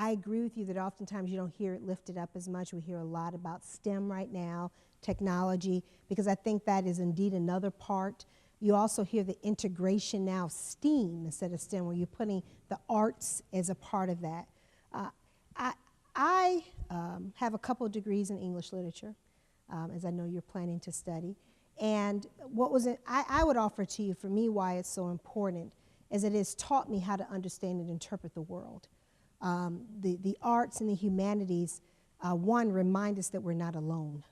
I agree with you that oftentimes you don't hear it lifted up as much. We hear a lot about STEM right now, technology, because I think that is indeed another part. You also hear the integration now of STEAM instead of STEM, where you're putting the arts as a part of that. I have a couple of degrees in English literature, as I know you're planning to study. And what was it, I would offer to you, for me, why it's so important, is it has taught me how to understand and interpret the world. The arts and the humanities, one, remind us that we're not alone,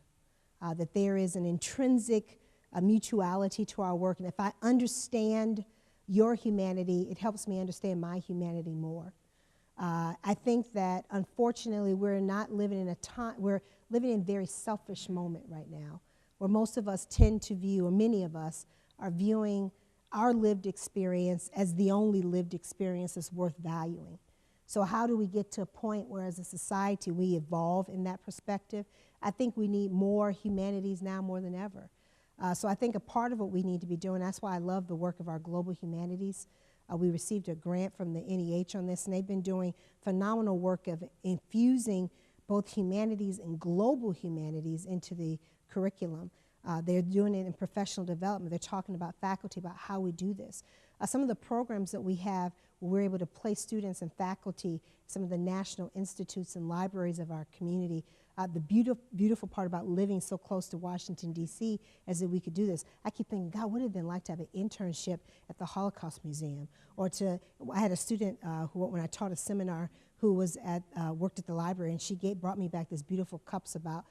that there is an intrinsic mutuality to our work. And if I understand your humanity, it helps me understand my humanity more. I think that, unfortunately, we're not living in a time, we're living in a very selfish moment right now, where most of us tend to view, or many of us are viewing our lived experience as the only lived experience that's worth valuing. So how do we get to a point where, as a society, we evolve in that perspective? I think we need more humanities now more than ever. So I think a part of what we need to be doing, that's why I love the work of our global humanities. We received a grant from the NEH on this, and they've been doing phenomenal work of infusing both humanities and global humanities into the curriculum. They're doing it in professional development. They're talking about faculty, about how we do this. Some of the programs that we have, we're able to place students and faculty, some of the national institutes and libraries of our community. The beautiful part about living so close to Washington, D.C., is that we could do this. I keep thinking, God, what would it have been like to have an internship at the Holocaust Museum? Or I had a student who, when I taught a seminar, who was worked at the library, and she brought me back these beautiful cups about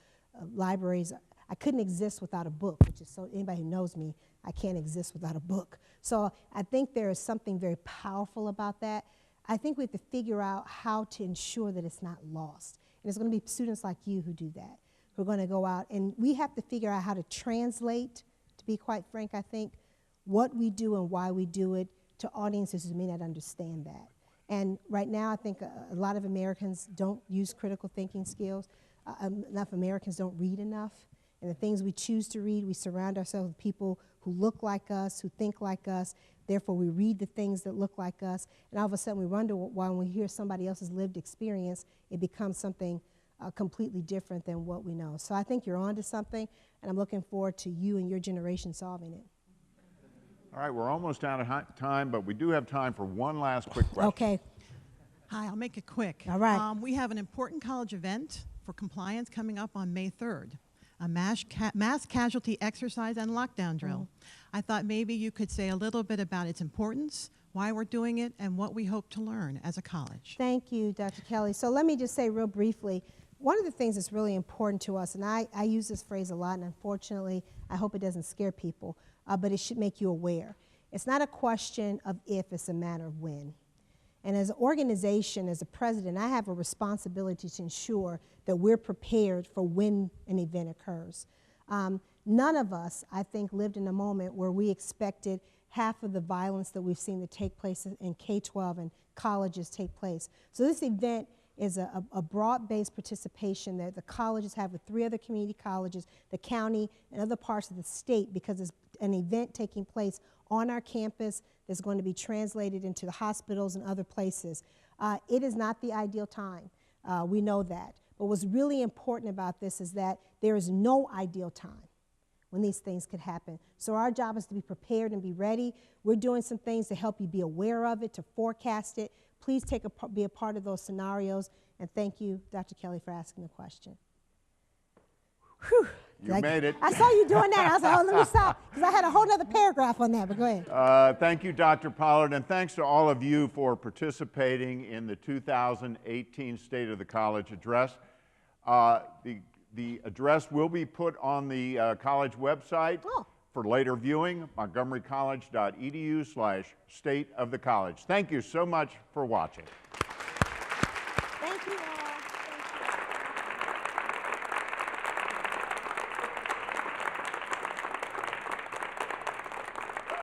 libraries. I couldn't exist without a book, which is so, anybody who knows me, I can't exist without a book. So I think there is something very powerful about that. I think we have to figure out how to ensure that it's not lost. And it's going to be students like you who do that, who are going to go out. And we have to figure out how to translate, to be quite frank, I think, what we do and why we do it to audiences who may not understand that. And right now, I think a lot of Americans don't use critical thinking skills. Enough Americans don't read enough. And the things we choose to read, we surround ourselves with people who look like us, who think like us. Therefore, we read the things that look like us. And all of a sudden, we wonder why when we hear somebody else's lived experience, it becomes something completely different than what we know. So I think you're onto something, and I'm looking forward to you and your generation solving it. All right, we're almost out of time, but we do have time for one last quick question. Okay. Hi, I'll make it quick. All right. We have an important college event for compliance coming up on May 3rd. A mass casualty exercise and lockdown drill. I thought maybe you could say a little bit about its importance, why we're doing it, and what we hope to learn as a college. Thank you, Dr. Kelly. So let me just say real briefly, one of the things that's really important to us, and I use this phrase a lot, and unfortunately, I hope it doesn't scare people, but it should make you aware. It's not a question of if, it's a matter of when. And as an organization, as a president, I have a responsibility to ensure that we're prepared for when an event occurs. None of us, I think, lived in a moment where we expected half of the violence that we've seen that take place in K-12 and colleges take place. So this event is a broad-based participation that the colleges have with 3 other community colleges, the county, and other parts of the state, because it's an event taking place on our campus that's going to be translated into the hospitals and other places. It is not the ideal time. We know that. But what's really important about this is that there is no ideal time when these things could happen. So our job is to be prepared and be ready. We're doing some things to help you be aware of it, to forecast it. Please be a part of those scenarios. And thank you, Dr. Kelly, for asking the question. Whew. You made it. I saw you doing that. I was like, oh, let me stop, because I had a whole other paragraph on that, but go ahead. Thank you, Dr. Pollard, and thanks to all of you for participating in the 2018 State of the College Address. The address will be put on the college website for later viewing, montgomerycollege.edu/state of the college. Thank you so much for watching. Thank you all.